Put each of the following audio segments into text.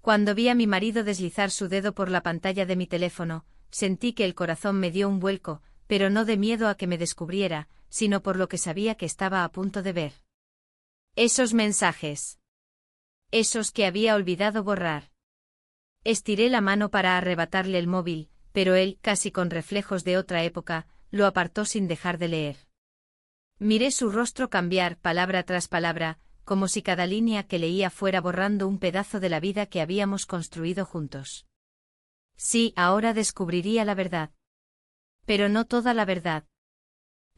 Cuando vi a mi marido deslizar su dedo por la pantalla de mi teléfono, sentí que el corazón me dio un vuelco, pero no de miedo a que me descubriera, sino por lo que sabía que estaba a punto de ver. Esos mensajes. Esos que había olvidado borrar. Estiré la mano para arrebatarle el móvil, pero él, casi con reflejos de otra época, lo apartó sin dejar de leer. Miré su rostro cambiar palabra tras palabra, como si cada línea que leía fuera borrando un pedazo de la vida que habíamos construido juntos. Sí, ahora descubriría la verdad. Pero no toda la verdad.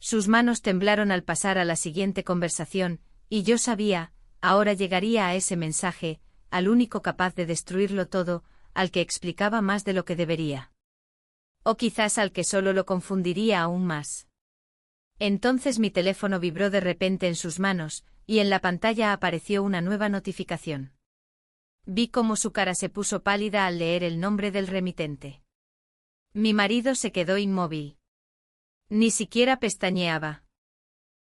Sus manos temblaron al pasar a la siguiente conversación, y yo sabía, ahora llegaría a ese mensaje, al único capaz de destruirlo todo, al que explicaba más de lo que debería. O quizás al que solo lo confundiría aún más. Entonces mi teléfono vibró de repente en sus manos, y en la pantalla apareció una nueva notificación. Vi cómo su cara se puso pálida al leer el nombre del remitente. Mi marido se quedó inmóvil. Ni siquiera pestañeaba.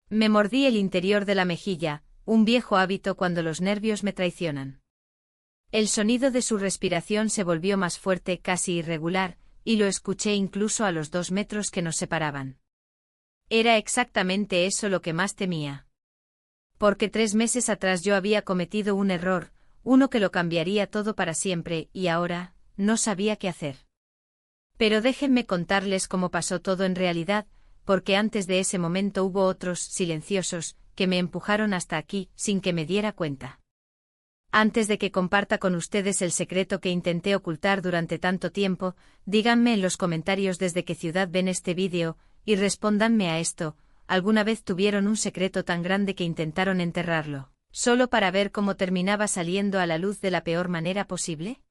Me mordí el interior de la mejilla, un viejo hábito cuando los nervios me traicionan. El sonido de su respiración se volvió más fuerte, casi irregular, y lo escuché incluso a los 2 metros que nos separaban. Era exactamente eso lo que más temía. Porque 3 meses atrás yo había cometido un error, uno que lo cambiaría todo para siempre, y ahora, no sabía qué hacer. Pero déjenme contarles cómo pasó todo en realidad, porque antes de ese momento hubo otros, silenciosos, que me empujaron hasta aquí, sin que me diera cuenta. Antes de que comparta con ustedes el secreto que intenté ocultar durante tanto tiempo, díganme en los comentarios desde qué ciudad ven este vídeo, y respóndanme a esto. ¿Alguna vez tuvieron un secreto tan grande que intentaron enterrarlo, solo para ver cómo terminaba saliendo a la luz de la peor manera posible?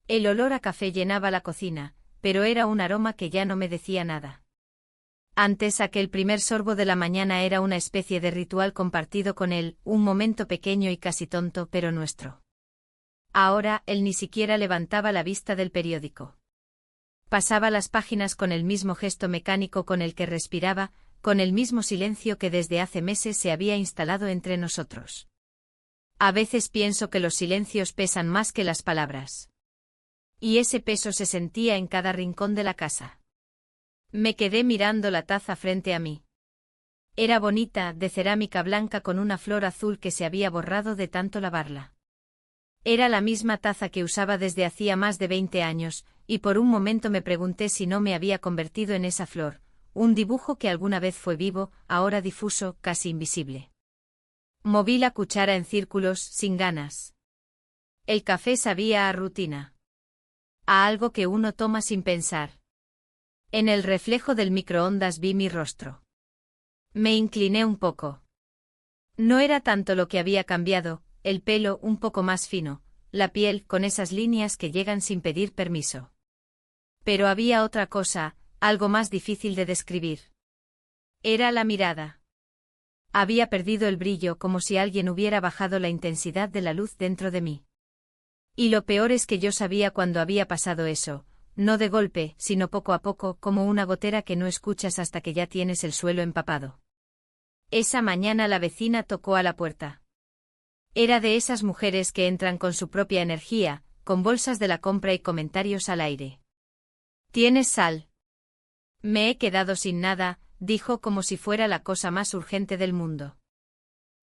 El olor a café llenaba la cocina, pero era un aroma que ya no me decía nada. Antes aquel primer sorbo de la mañana era una especie de ritual compartido con él, un momento pequeño y casi tonto, pero nuestro. Ahora él ni siquiera levantaba la vista del periódico. Pasaba las páginas con el mismo gesto mecánico con el que respiraba, con el mismo silencio que desde hace meses se había instalado entre nosotros. A veces pienso que los silencios pesan más que las palabras. Y ese peso se sentía en cada rincón de la casa. Me quedé mirando la taza frente a mí. Era bonita, de cerámica blanca con una flor azul que se había borrado de tanto lavarla. Era la misma taza que usaba desde hacía más de 20 años, y por un momento me pregunté si no me había convertido en esa flor, un dibujo que alguna vez fue vivo, ahora difuso, casi invisible. Moví la cuchara en círculos, sin ganas. El café sabía a rutina. A algo que uno toma sin pensar. En el reflejo del microondas vi mi rostro. Me incliné un poco. No era tanto lo que había cambiado, el pelo un poco más fino, la piel con esas líneas que llegan sin pedir permiso. Pero había otra cosa, algo más difícil de describir. Era la mirada. Había perdido el brillo como si alguien hubiera bajado la intensidad de la luz dentro de mí. Y lo peor es que yo sabía cuándo había pasado eso, no de golpe, sino poco a poco, como una gotera que no escuchas hasta que ya tienes el suelo empapado. Esa mañana la vecina tocó a la puerta. Era de esas mujeres que entran con su propia energía, con bolsas de la compra y comentarios al aire. ¿Tienes sal? Me he quedado sin nada, dijo como si fuera la cosa más urgente del mundo.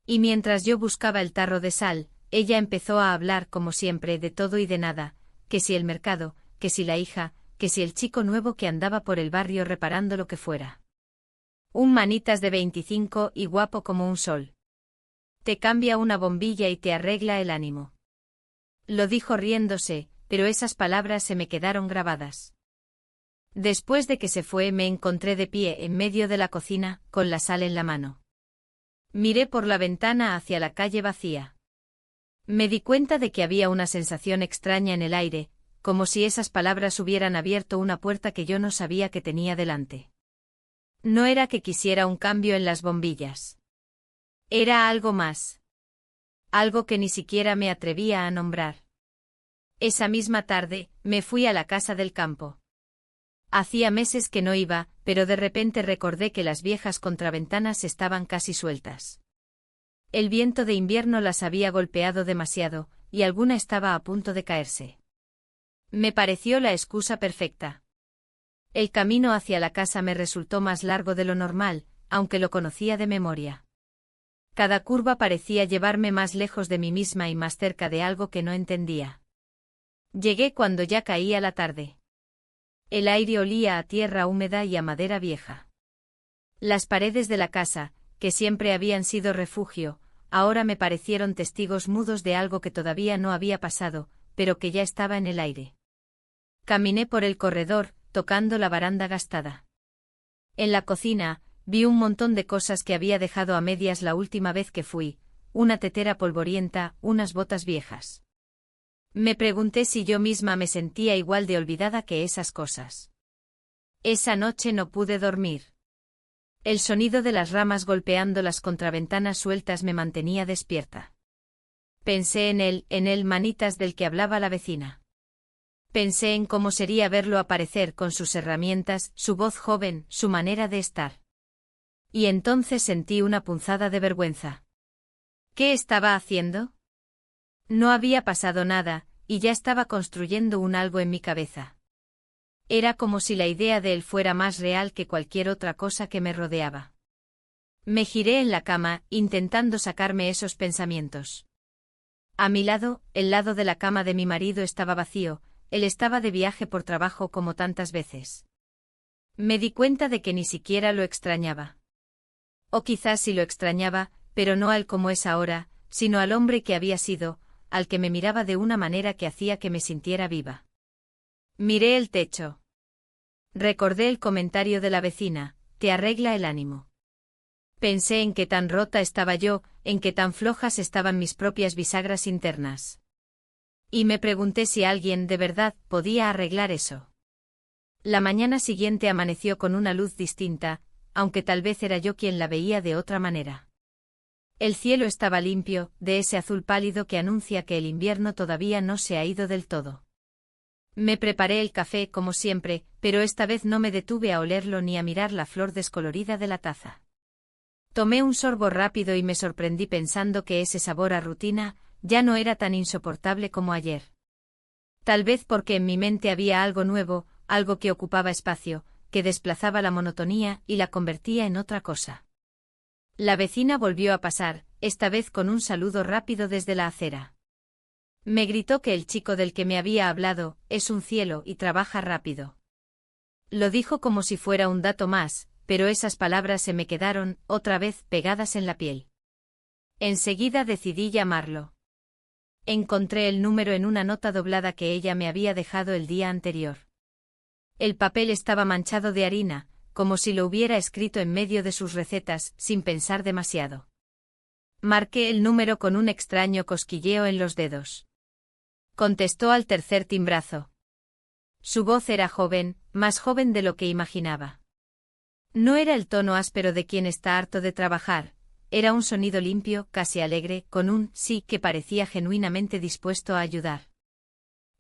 Y mientras yo buscaba el tarro de sal, ella empezó a hablar como siempre de todo y de nada, que si el mercado, que si la hija, que si el chico nuevo que andaba por el barrio reparando lo que fuera. Un manitas de 25 y guapo como un sol. Te cambia una bombilla y te arregla el ánimo. Lo dijo riéndose, pero esas palabras se me quedaron grabadas. Después de que se fue me encontré de pie en medio de la cocina, con la sal en la mano. Miré por la ventana hacia la calle vacía. Me di cuenta de que había una sensación extraña en el aire, como si esas palabras hubieran abierto una puerta que yo no sabía que tenía delante. No era que quisiera un cambio en las bombillas. Era algo más. Algo que ni siquiera me atrevía a nombrar. Esa misma tarde, me fui a la casa del campo. Hacía meses que no iba, pero de repente recordé que las viejas contraventanas estaban casi sueltas. El viento de invierno las había golpeado demasiado, y alguna estaba a punto de caerse. Me pareció la excusa perfecta. El camino hacia la casa me resultó más largo de lo normal, aunque lo conocía de memoria. Cada curva parecía llevarme más lejos de mí misma y más cerca de algo que no entendía. Llegué cuando ya caía la tarde. El aire olía a tierra húmeda y a madera vieja. Las paredes de la casa, que siempre habían sido refugio, ahora me parecieron testigos mudos de algo que todavía no había pasado, pero que ya estaba en el aire. Caminé por el corredor, tocando la baranda gastada. En la cocina, vi un montón de cosas que había dejado a medias la última vez que fui, una tetera polvorienta, unas botas viejas. Me pregunté si yo misma me sentía igual de olvidada que esas cosas. Esa noche no pude dormir. El sonido de las ramas golpeando las contraventanas sueltas me mantenía despierta. Pensé en el manitas del que hablaba la vecina. Pensé en cómo sería verlo aparecer con sus herramientas, su voz joven, su manera de estar. Y entonces sentí una punzada de vergüenza. ¿Qué estaba haciendo? No había pasado nada, y ya estaba construyendo un algo en mi cabeza. Era como si la idea de él fuera más real que cualquier otra cosa que me rodeaba. Me giré en la cama, intentando sacarme esos pensamientos. A mi lado, el lado de la cama de mi marido estaba vacío, él estaba de viaje por trabajo como tantas veces. Me di cuenta de que ni siquiera lo extrañaba. O quizás sí lo extrañaba, pero no a él como es ahora, sino al hombre que había sido, al que me miraba de una manera que hacía que me sintiera viva. Miré el techo. Recordé el comentario de la vecina, te arregla el ánimo. Pensé en qué tan rota estaba yo, en qué tan flojas estaban mis propias bisagras internas. Y me pregunté si alguien de verdad podía arreglar eso. La mañana siguiente amaneció con una luz distinta, aunque tal vez era yo quien la veía de otra manera. El cielo estaba limpio, de ese azul pálido que anuncia que el invierno todavía no se ha ido del todo. Me preparé el café como siempre, pero esta vez no me detuve a olerlo ni a mirar la flor descolorida de la taza. Tomé un sorbo rápido y me sorprendí pensando que ese sabor a rutina ya no era tan insoportable como ayer. Tal vez porque en mi mente había algo nuevo, algo que ocupaba espacio, que desplazaba la monotonía y la convertía en otra cosa. La vecina volvió a pasar, esta vez con un saludo rápido desde la acera. Me gritó que el chico del que me había hablado es un cielo y trabaja rápido. Lo dijo como si fuera un dato más, pero esas palabras se me quedaron, otra vez, pegadas en la piel. Enseguida decidí llamarlo. Encontré el número en una nota doblada que ella me había dejado el día anterior. El papel estaba manchado de harina, como si lo hubiera escrito en medio de sus recetas, sin pensar demasiado. Marqué el número con un extraño cosquilleo en los dedos. Contestó al tercer timbrazo. Su voz era joven, más joven de lo que imaginaba. No era el tono áspero de quien está harto de trabajar, era un sonido limpio, casi alegre, con un sí que parecía genuinamente dispuesto a ayudar.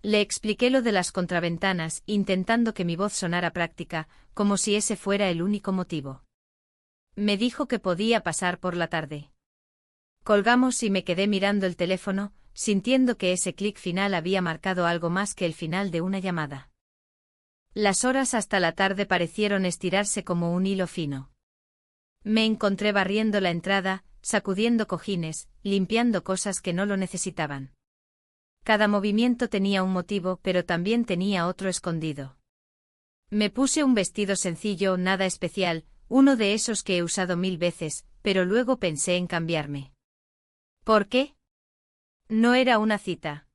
Le expliqué lo de las contraventanas, intentando que mi voz sonara práctica, como si ese fuera el único motivo. Me dijo que podía pasar por la tarde. Colgamos y me quedé mirando el teléfono, sintiendo que ese clic final había marcado algo más que el final de una llamada. Las horas hasta la tarde parecieron estirarse como un hilo fino. Me encontré barriendo la entrada, sacudiendo cojines, limpiando cosas que no lo necesitaban. Cada movimiento tenía un motivo, pero también tenía otro escondido. Me puse un vestido sencillo, nada especial, uno de esos que he usado 1000 veces, pero luego pensé en cambiarme. ¿Por qué? No era una cita.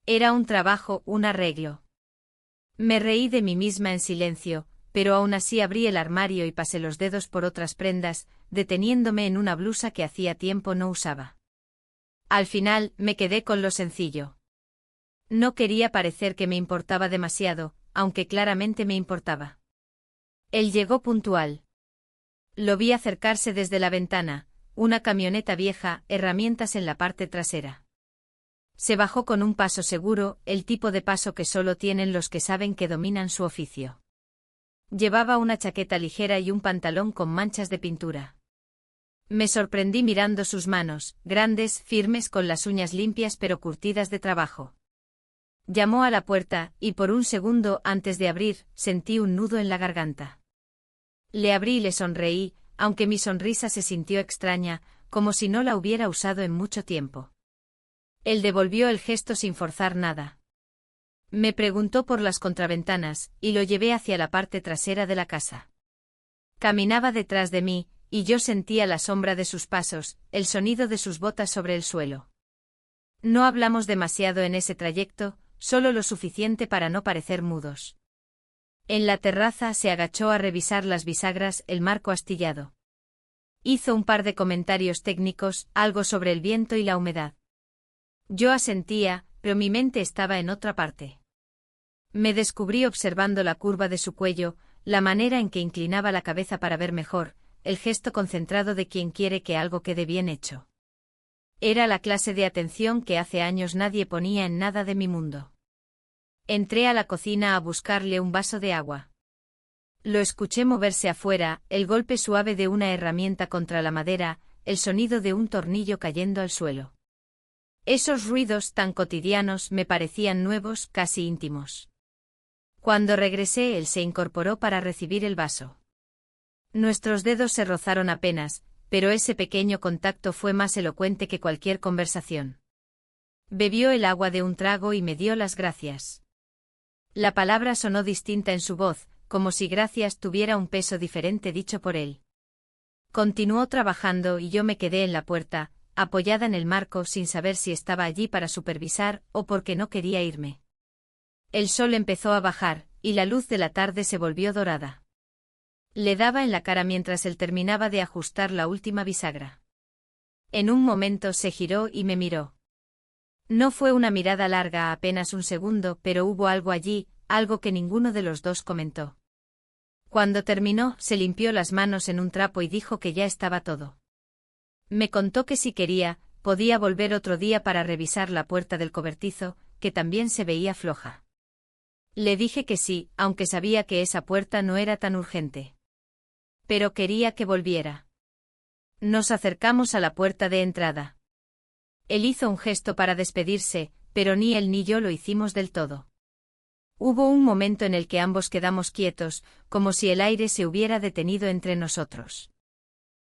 Era un trabajo, un arreglo. Me reí de mí misma en silencio, pero aún así abrí el armario y pasé los dedos por otras prendas, deteniéndome en una blusa que hacía tiempo no usaba. Al final, me quedé con lo sencillo. No quería parecer que me importaba demasiado, aunque claramente me importaba. Él llegó puntual. Lo vi acercarse desde la ventana, una camioneta vieja, herramientas en la parte trasera. Se bajó con un paso seguro, el tipo de paso que solo tienen los que saben que dominan su oficio. Llevaba una chaqueta ligera y un pantalón con manchas de pintura. Me sorprendí mirando sus manos, grandes, firmes con las uñas limpias pero curtidas de trabajo. Llamó a la puerta, y por un segundo antes de abrir, sentí un nudo en la garganta. Le abrí y le sonreí, aunque mi sonrisa se sintió extraña, como si no la hubiera usado en mucho tiempo. Él devolvió el gesto sin forzar nada. Me preguntó por las contraventanas, y lo llevé hacia la parte trasera de la casa. Caminaba detrás de mí, y yo sentía la sombra de sus pasos, el sonido de sus botas sobre el suelo. No hablamos demasiado en ese trayecto, solo lo suficiente para no parecer mudos. En la terraza se agachó a revisar las bisagras, el marco astillado. Hizo un par de comentarios técnicos, algo sobre el viento y la humedad. Yo asentía, pero mi mente estaba en otra parte. Me descubrí observando la curva de su cuello, la manera en que inclinaba la cabeza para ver mejor, el gesto concentrado de quien quiere que algo quede bien hecho. Era la clase de atención que hace años nadie ponía en nada de mi mundo. Entré a la cocina a buscarle un vaso de agua. Lo escuché moverse afuera, el golpe suave de una herramienta contra la madera, el sonido de un tornillo cayendo al suelo. Esos ruidos tan cotidianos me parecían nuevos, casi íntimos. Cuando regresé, él se incorporó para recibir el vaso. Nuestros dedos se rozaron apenas, pero ese pequeño contacto fue más elocuente que cualquier conversación. Bebió el agua de un trago y me dio las gracias. La palabra sonó distinta en su voz, como si gracias tuviera un peso diferente dicho por él. Continuó trabajando y yo me quedé en la puerta, apoyada en el marco sin saber si estaba allí para supervisar o porque no quería irme. El sol empezó a bajar, y la luz de la tarde se volvió dorada. Le daba en la cara mientras él terminaba de ajustar la última bisagra. En un momento se giró y me miró. No fue una mirada larga, apenas un segundo, pero hubo algo allí, algo que ninguno de los dos comentó. Cuando terminó, se limpió las manos en un trapo y dijo que ya estaba todo. Me contó que si quería, podía volver otro día para revisar la puerta del cobertizo, que también se veía floja. Le dije que sí, aunque sabía que esa puerta no era tan urgente. Pero quería que volviera. Nos acercamos a la puerta de entrada. Él hizo un gesto para despedirse, pero ni él ni yo lo hicimos del todo. Hubo un momento en el que ambos quedamos quietos, como si el aire se hubiera detenido entre nosotros.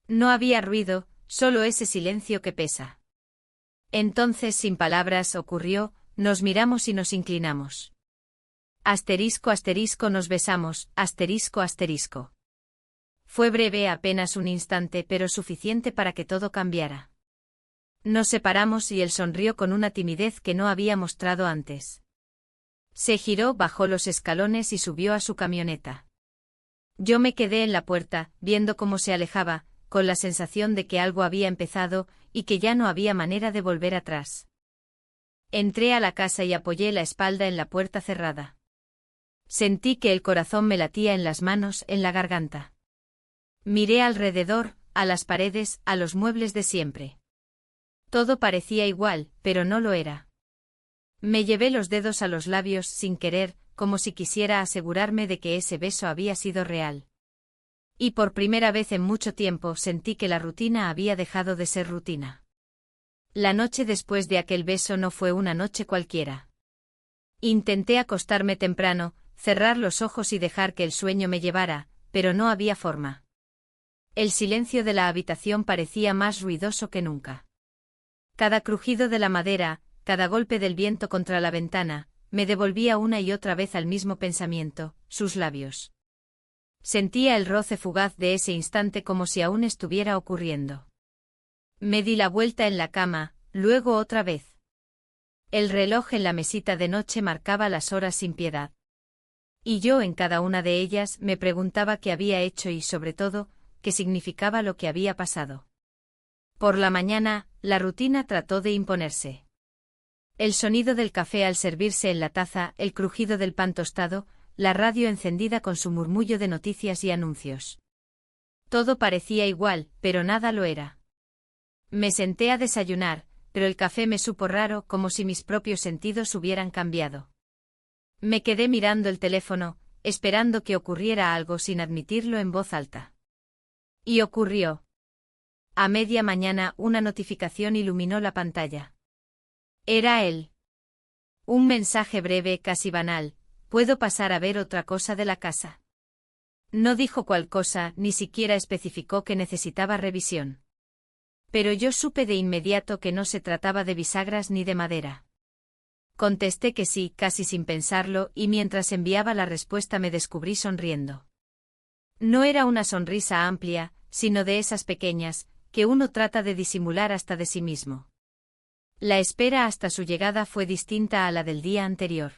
No había ruido, solo ese silencio que pesa. Entonces, sin palabras, ocurrió, nos miramos y nos inclinamos. Asterisco asterisco nos besamos, asterisco asterisco. Fue breve, apenas un instante, pero suficiente para que todo cambiara. Nos separamos y él sonrió con una timidez que no había mostrado antes. Se giró, bajó los escalones y subió a su camioneta. Yo me quedé en la puerta, viendo cómo se alejaba, con la sensación de que algo había empezado, y que ya no había manera de volver atrás. Entré a la casa y apoyé la espalda en la puerta cerrada. Sentí que el corazón me latía en las manos, en la garganta. Miré alrededor, a las paredes, a los muebles de siempre. Todo parecía igual, pero no lo era. Me llevé los dedos a los labios sin querer, como si quisiera asegurarme de que ese beso había sido real. Y por primera vez en mucho tiempo sentí que la rutina había dejado de ser rutina. La noche después de aquel beso no fue una noche cualquiera. Intenté acostarme temprano, cerrar los ojos y dejar que el sueño me llevara, pero no había forma. El silencio de la habitación parecía más ruidoso que nunca. Cada crujido de la madera, cada golpe del viento contra la ventana, me devolvía una y otra vez al mismo pensamiento, sus labios. Sentía el roce fugaz de ese instante como si aún estuviera ocurriendo. Me di la vuelta en la cama, luego otra vez. El reloj en la mesita de noche marcaba las horas sin piedad. Y yo en cada una de ellas me preguntaba qué había hecho y, sobre todo, qué significaba lo que había pasado. Por la mañana, la rutina trató de imponerse. El sonido del café al servirse en la taza, el crujido del pan tostado, la radio encendida con su murmullo de noticias y anuncios. Todo parecía igual, pero nada lo era. Me senté a desayunar, pero el café me supo raro, como si mis propios sentidos hubieran cambiado. Me quedé mirando el teléfono, esperando que ocurriera algo sin admitirlo en voz alta. Y ocurrió. A media mañana una notificación iluminó la pantalla. Era él. Un mensaje breve, casi banal: ¿puedo pasar a ver otra cosa de la casa? No dijo cuál cosa, ni siquiera especificó que necesitaba revisión. Pero yo supe de inmediato que no se trataba de bisagras ni de madera. Contesté que sí, casi sin pensarlo, y mientras enviaba la respuesta me descubrí sonriendo. No era una sonrisa amplia, sino de esas pequeñas, que uno trata de disimular hasta de sí mismo. La espera hasta su llegada fue distinta a la del día anterior.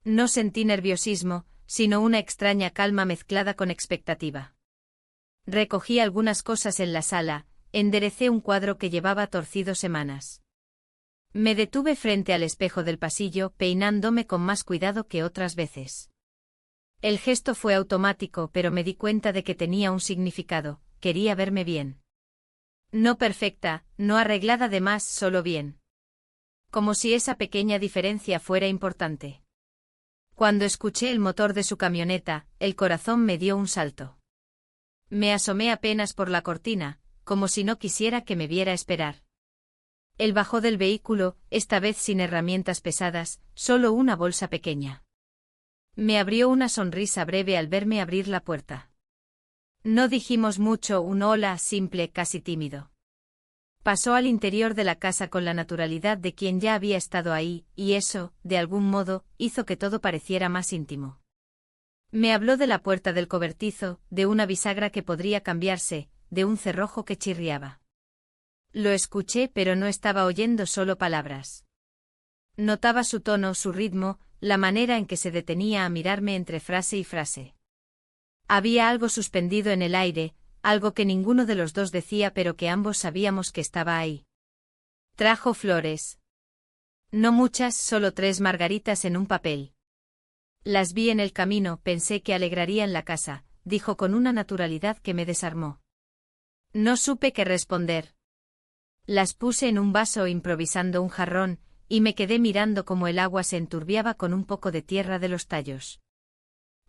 No sentí nerviosismo, sino una extraña calma mezclada con expectativa. Recogí algunas cosas en la sala, enderecé un cuadro que llevaba torcido semanas. Me detuve frente al espejo del pasillo, peinándome con más cuidado que otras veces. El gesto fue automático, pero me di cuenta de que tenía un significado: quería verme bien. No perfecta, no arreglada de más, solo bien. Como si esa pequeña diferencia fuera importante. Cuando escuché el motor de su camioneta, el corazón me dio un salto. Me asomé apenas por la cortina, como si no quisiera que me viera esperar. Él bajó del vehículo, esta vez sin herramientas pesadas, solo una bolsa pequeña. Me abrió una sonrisa breve al verme abrir la puerta. No dijimos mucho, un hola simple, casi tímido. Pasó al interior de la casa con la naturalidad de quien ya había estado ahí, y eso, de algún modo, hizo que todo pareciera más íntimo. Me habló de la puerta del cobertizo, de una bisagra que podría cambiarse, de un cerrojo que chirriaba. Lo escuché, pero no estaba oyendo solo palabras. Notaba su tono, su ritmo, la manera en que se detenía a mirarme entre frase y frase. Había algo suspendido en el aire, algo que ninguno de los dos decía pero que ambos sabíamos que estaba ahí. Trajo flores. No muchas, solo 3 margaritas en un papel. Las vi en el camino, pensé que alegrarían la casa, dijo con una naturalidad que me desarmó. No supe qué responder. Las puse en un vaso improvisando un jarrón, y me quedé mirando cómo el agua se enturbiaba con un poco de tierra de los tallos.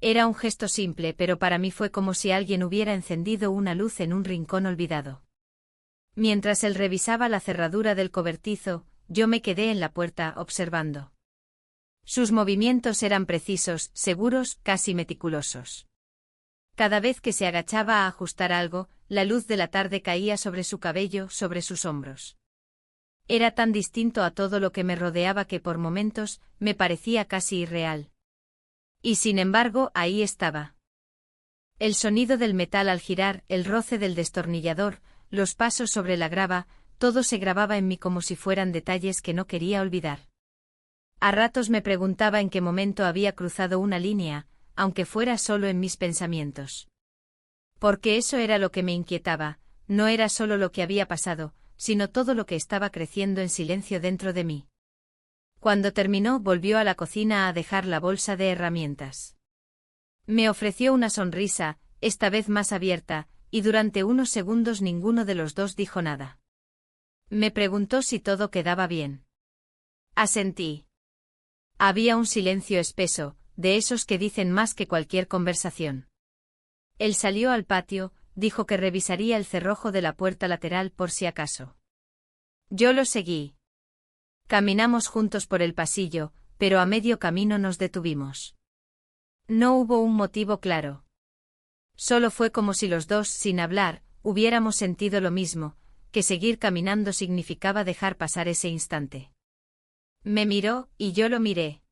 Era un gesto simple, pero para mí fue como si alguien hubiera encendido una luz en un rincón olvidado. Mientras él revisaba la cerradura del cobertizo, yo me quedé en la puerta observando. Sus movimientos eran precisos, seguros, casi meticulosos. Cada vez que se agachaba a ajustar algo, la luz de la tarde caía sobre su cabello, sobre sus hombros. Era tan distinto a todo lo que me rodeaba que por momentos me parecía casi irreal. Y sin embargo, ahí estaba. El sonido del metal al girar, el roce del destornillador, los pasos sobre la grava, todo se grababa en mí como si fueran detalles que no quería olvidar. A ratos me preguntaba en qué momento había cruzado una línea, aunque fuera solo en mis pensamientos. Porque eso era lo que me inquietaba, no era solo lo que había pasado, sino todo lo que estaba creciendo en silencio dentro de mí. Cuando terminó, volvió a la cocina a dejar la bolsa de herramientas. Me ofreció una sonrisa, esta vez más abierta, y durante unos segundos ninguno de los dos dijo nada. Me preguntó si todo quedaba bien. Asentí. Había un silencio espeso, de esos que dicen más que cualquier conversación. Él salió al patio, dijo que revisaría el cerrojo de la puerta lateral por si acaso. Yo lo seguí. Caminamos juntos por el pasillo, pero a medio camino nos detuvimos. No hubo un motivo claro. Solo fue como si los dos, sin hablar, hubiéramos sentido lo mismo, que seguir caminando significaba dejar pasar ese instante. Me miró, y yo lo miré.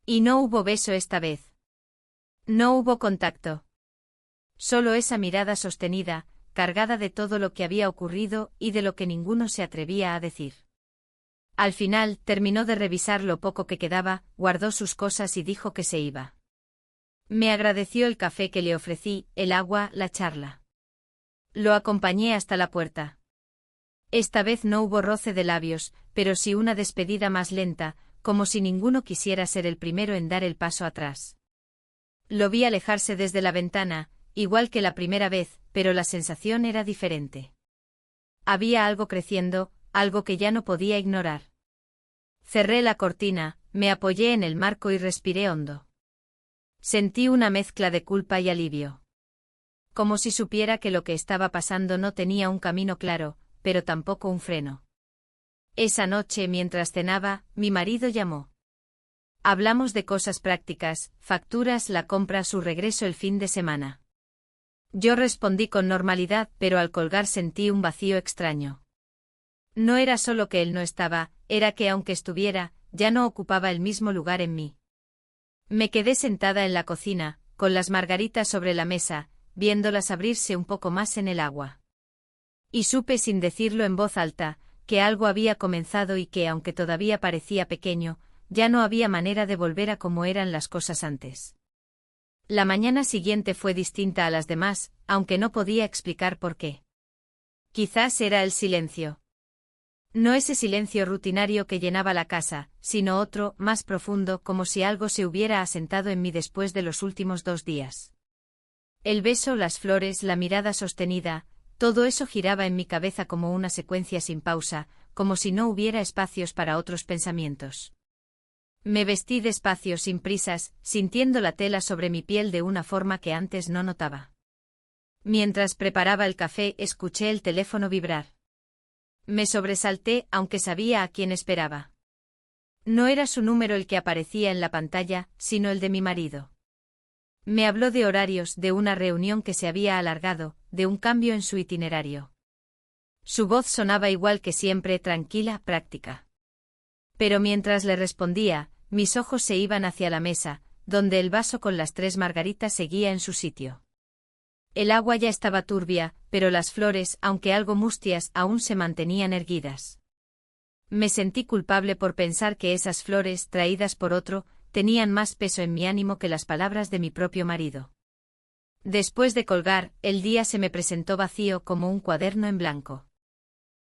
Y no hubo beso esta vez. No hubo contacto. Solo esa mirada sostenida, cargada de todo lo que había ocurrido y de lo que ninguno se atrevía a decir. Al final, terminó de revisar lo poco que quedaba, guardó sus cosas y dijo que se iba. Me agradeció el café que le ofrecí, el agua, la charla. Lo acompañé hasta la puerta. Esta vez no hubo roce de labios, pero sí una despedida más lenta, como si ninguno quisiera ser el primero en dar el paso atrás. Lo vi alejarse desde la ventana, igual que la primera vez, pero la sensación era diferente. Había algo creciendo, algo que ya no podía ignorar. Cerré la cortina, me apoyé en el marco y respiré hondo. Sentí una mezcla de culpa y alivio. Como si supiera que lo que estaba pasando no tenía un camino claro, pero tampoco un freno. Esa noche, mientras cenaba, mi marido llamó. Hablamos de cosas prácticas, facturas, la compra, su regreso el fin de semana. Yo respondí con normalidad, pero al colgar sentí un vacío extraño. No era solo que él no estaba, era que aunque estuviera, ya no ocupaba el mismo lugar en mí. Me quedé sentada en la cocina, con las margaritas sobre la mesa, viéndolas abrirse un poco más en el agua. Y supe sin decirlo en voz alta, que algo había comenzado y que aunque todavía parecía pequeño, ya no había manera de volver a como eran las cosas antes. La mañana siguiente fue distinta a las demás, aunque no podía explicar por qué. Quizás era el silencio. No ese silencio rutinario que llenaba la casa, sino otro, más profundo, como si algo se hubiera asentado en mí después de los últimos 2 días. El beso, las flores, la mirada sostenida, todo eso giraba en mi cabeza como una secuencia sin pausa, como si no hubiera espacios para otros pensamientos. Me vestí despacio, sin prisas, sintiendo la tela sobre mi piel de una forma que antes no notaba. Mientras preparaba el café, escuché el teléfono vibrar. Me sobresalté, aunque sabía a quién esperaba. No era su número el que aparecía en la pantalla, sino el de mi marido. Me habló de horarios, de una reunión que se había alargado, de un cambio en su itinerario. Su voz sonaba igual que siempre, tranquila, práctica. Pero mientras le respondía, mis ojos se iban hacia la mesa, donde el vaso con las 3 margaritas seguía en su sitio. El agua ya estaba turbia, pero las flores, aunque algo mustias, aún se mantenían erguidas. Me sentí culpable por pensar que esas flores, traídas por otro, tenían más peso en mi ánimo que las palabras de mi propio marido. Después de colgar, el día se me presentó vacío como un cuaderno en blanco.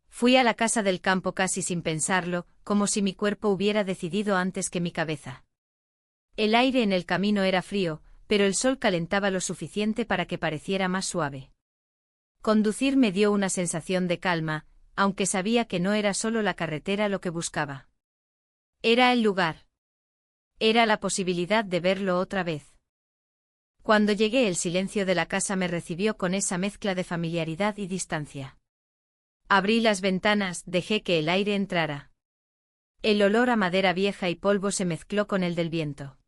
Fui a la casa del campo casi sin pensarlo, como si mi cuerpo hubiera decidido antes que mi cabeza. El aire en el camino era frío, pero el sol calentaba lo suficiente para que pareciera más suave. Conducir me dio una sensación de calma, aunque sabía que no era solo la carretera lo que buscaba. Era el lugar. Era la posibilidad de verlo otra vez. Cuando llegué, el silencio de la casa me recibió con esa mezcla de familiaridad y distancia. Abrí las ventanas, dejé que el aire entrara. El olor a madera vieja y polvo se mezcló con el del viento.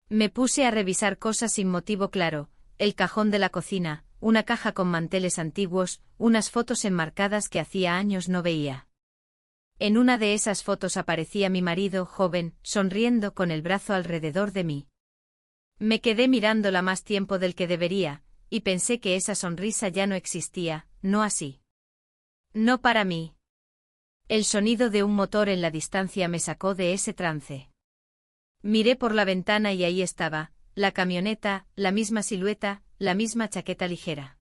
Me puse a revisar cosas sin motivo claro, el cajón de la cocina, una caja con manteles antiguos, unas fotos enmarcadas que hacía años no veía. En una de esas fotos aparecía mi marido, joven, sonriendo con el brazo alrededor de mí. Me quedé mirándola más tiempo del que debería, y pensé que esa sonrisa ya no existía, no así. No para mí. El sonido de un motor en la distancia me sacó de ese trance. Miré por la ventana y ahí estaba, la camioneta, la misma silueta, la misma chaqueta ligera.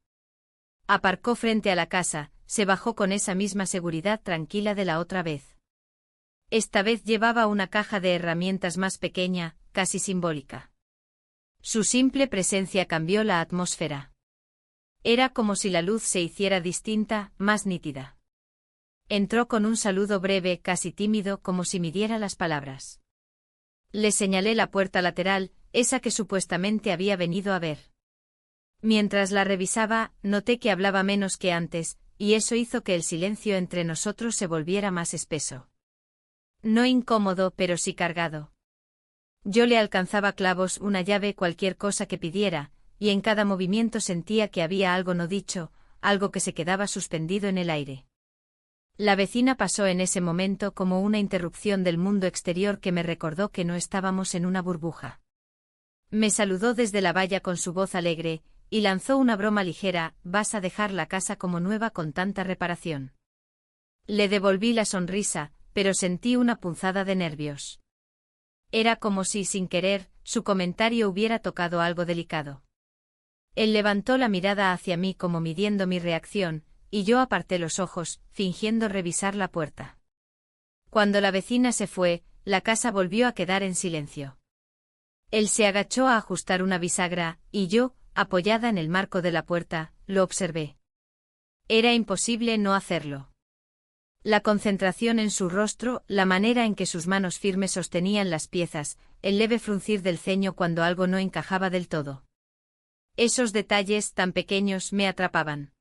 Aparcó frente a la casa, se bajó con esa misma seguridad tranquila de la otra vez. Esta vez llevaba una caja de herramientas más pequeña, casi simbólica. Su simple presencia cambió la atmósfera. Era como si la luz se hiciera distinta, más nítida. Entró con un saludo breve, casi tímido, como si midiera las palabras. Le señalé la puerta lateral, esa que supuestamente había venido a ver. Mientras la revisaba, noté que hablaba menos que antes, y eso hizo que el silencio entre nosotros se volviera más espeso. No incómodo, pero sí cargado. Yo le alcanzaba clavos, una llave, cualquier cosa que pidiera, y en cada movimiento sentía que había algo no dicho, algo que se quedaba suspendido en el aire. La vecina pasó en ese momento como una interrupción del mundo exterior que me recordó que no estábamos en una burbuja. Me saludó desde la valla con su voz alegre, y lanzó una broma ligera: ¿vas a dejar la casa como nueva con tanta reparación? Le devolví la sonrisa, pero sentí una punzada de nervios. Era como si, sin querer, su comentario hubiera tocado algo delicado. Él levantó la mirada hacia mí como midiendo mi reacción, y yo aparté los ojos, fingiendo revisar la puerta. Cuando la vecina se fue, la casa volvió a quedar en silencio. Él se agachó a ajustar una bisagra, y yo, apoyada en el marco de la puerta, lo observé. Era imposible no hacerlo. La concentración en su rostro, la manera en que sus manos firmes sostenían las piezas, el leve fruncir del ceño cuando algo no encajaba del todo. Esos detalles tan pequeños me atrapaban.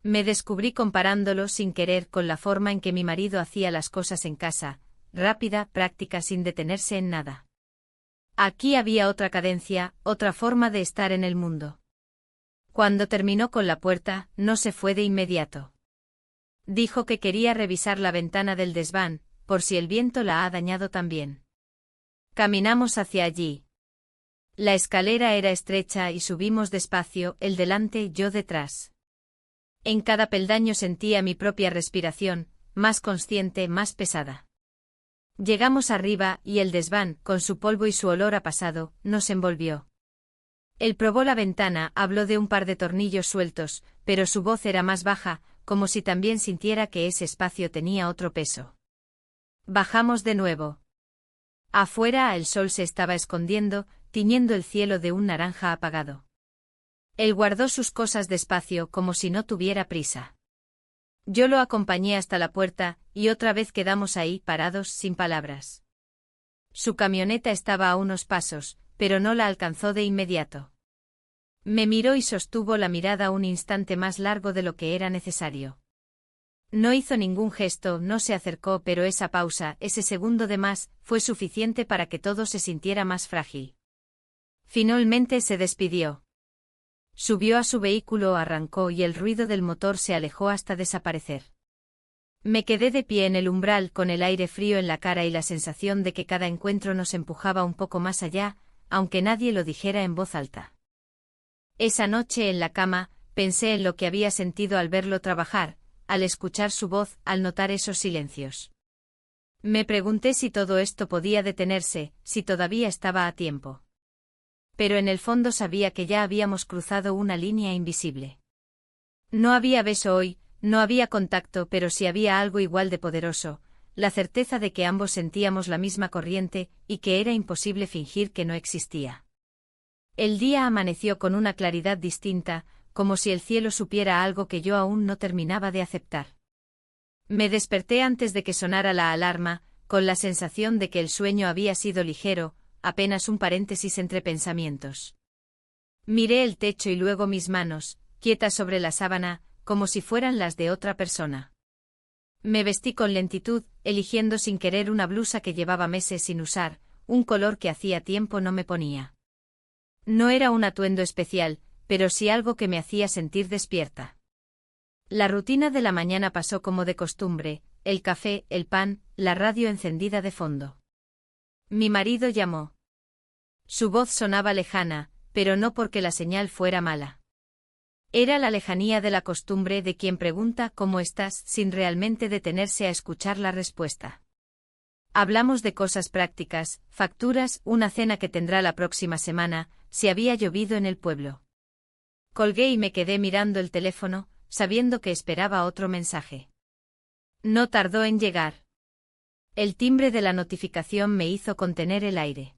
Me descubrí comparándolo sin querer con la forma en que mi marido hacía las cosas en casa, rápida, práctica sin detenerse en nada. Aquí había otra cadencia, otra forma de estar en el mundo. Cuando terminó con la puerta, no se fue de inmediato. Dijo que quería revisar la ventana del desván, por si el viento la ha dañado también. Caminamos hacia allí. La escalera era estrecha y subimos despacio, él delante, yo detrás. En cada peldaño sentía mi propia respiración, más consciente, más pesada. Llegamos arriba y el desván, con su polvo y su olor a pasado, nos envolvió. Él probó la ventana, habló de un par de tornillos sueltos, pero su voz era más baja, como si también sintiera que ese espacio tenía otro peso. Bajamos de nuevo. Afuera el sol se estaba escondiendo, tiñendo el cielo de un naranja apagado. Él guardó sus cosas despacio como si no tuviera prisa. Yo lo acompañé hasta la puerta, y otra vez quedamos ahí parados sin palabras. Su camioneta estaba a unos pasos, pero no la alcanzó de inmediato. Me miró y sostuvo la mirada un instante más largo de lo que era necesario. No hizo ningún gesto, no se acercó, pero esa pausa, ese segundo de más, fue suficiente para que todo se sintiera más frágil. Finalmente se despidió. Subió a su vehículo, arrancó y el ruido del motor se alejó hasta desaparecer. Me quedé de pie en el umbral con el aire frío en la cara y la sensación de que cada encuentro nos empujaba un poco más allá, aunque nadie lo dijera en voz alta. Esa noche en la cama, pensé en lo que había sentido al verlo trabajar, al escuchar su voz, al notar esos silencios. Me pregunté si todo esto podía detenerse, si todavía estaba a tiempo. Pero en el fondo sabía que ya habíamos cruzado una línea invisible. No había beso hoy, no había contacto, pero sí había algo igual de poderoso, la certeza de que ambos sentíamos la misma corriente y que era imposible fingir que no existía. El día amaneció con una claridad distinta, como si el cielo supiera algo que yo aún no terminaba de aceptar. Me desperté antes de que sonara la alarma, con la sensación de que el sueño había sido ligero, apenas un paréntesis entre pensamientos. Miré el techo y luego mis manos, quietas sobre la sábana, como si fueran las de otra persona. Me vestí con lentitud, eligiendo sin querer una blusa que llevaba meses sin usar, un color que hacía tiempo no me ponía. No era un atuendo especial, pero sí algo que me hacía sentir despierta. La rutina de la mañana pasó como de costumbre, el café, el pan, la radio encendida de fondo. Mi marido llamó. Su voz sonaba lejana, pero no porque la señal fuera mala. Era la lejanía de la costumbre de quien pregunta ¿cómo estás? Sin realmente detenerse a escuchar la respuesta. Hablamos de cosas prácticas, facturas, una cena que tendrá la próxima semana, si había llovido en el pueblo. Colgué y me quedé mirando el teléfono, sabiendo que esperaba otro mensaje. No tardó en llegar. El timbre de la notificación me hizo contener el aire.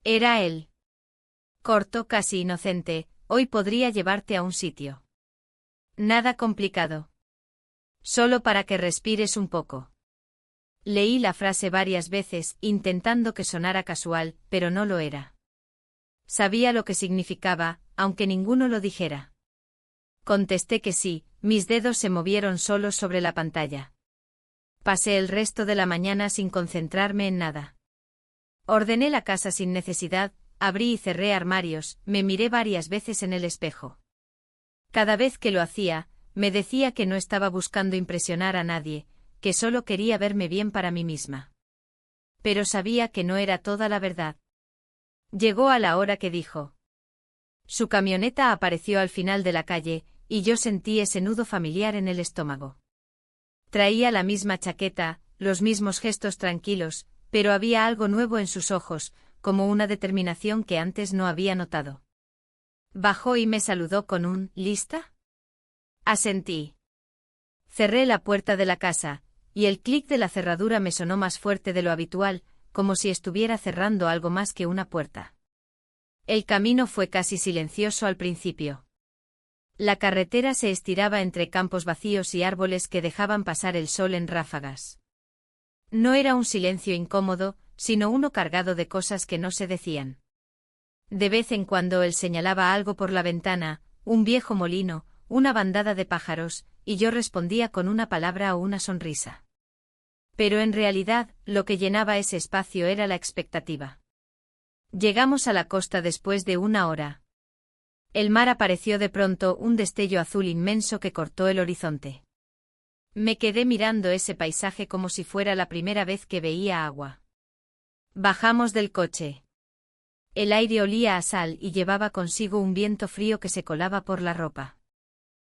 Era él. Corto, casi inocente, hoy podría llevarte a un sitio. Nada complicado. Solo para que respires un poco. Leí la frase varias veces, intentando que sonara casual, pero no lo era. Sabía lo que significaba, aunque ninguno lo dijera. Contesté que sí, mis dedos se movieron solos sobre la pantalla. Pasé el resto de la mañana sin concentrarme en nada. Ordené la casa sin necesidad, abrí y cerré armarios, me miré varias veces en el espejo. Cada vez que lo hacía, me decía que no estaba buscando impresionar a nadie, que solo quería verme bien para mí misma. Pero sabía que no era toda la verdad. Llegó a la hora que dijo. Su camioneta apareció al final de la calle, y yo sentí ese nudo familiar en el estómago. Traía la misma chaqueta, los mismos gestos tranquilos, pero había algo nuevo en sus ojos, como una determinación que antes no había notado. Bajó y me saludó con un ¿lista? Asentí. Cerré la puerta de la casa, y el clic de la cerradura me sonó más fuerte de lo habitual, como si estuviera cerrando algo más que una puerta. El camino fue casi silencioso al principio. La carretera se estiraba entre campos vacíos y árboles que dejaban pasar el sol en ráfagas. No era un silencio incómodo, sino uno cargado de cosas que no se decían. De vez en cuando él señalaba algo por la ventana, un viejo molino, una bandada de pájaros, y yo respondía con una palabra o una sonrisa. Pero en realidad, lo que llenaba ese espacio era la expectativa. Llegamos a la costa después de una hora. El mar apareció de pronto, un destello azul inmenso que cortó el horizonte. Me quedé mirando ese paisaje como si fuera la primera vez que veía agua. Bajamos del coche. El aire olía a sal y llevaba consigo un viento frío que se colaba por la ropa.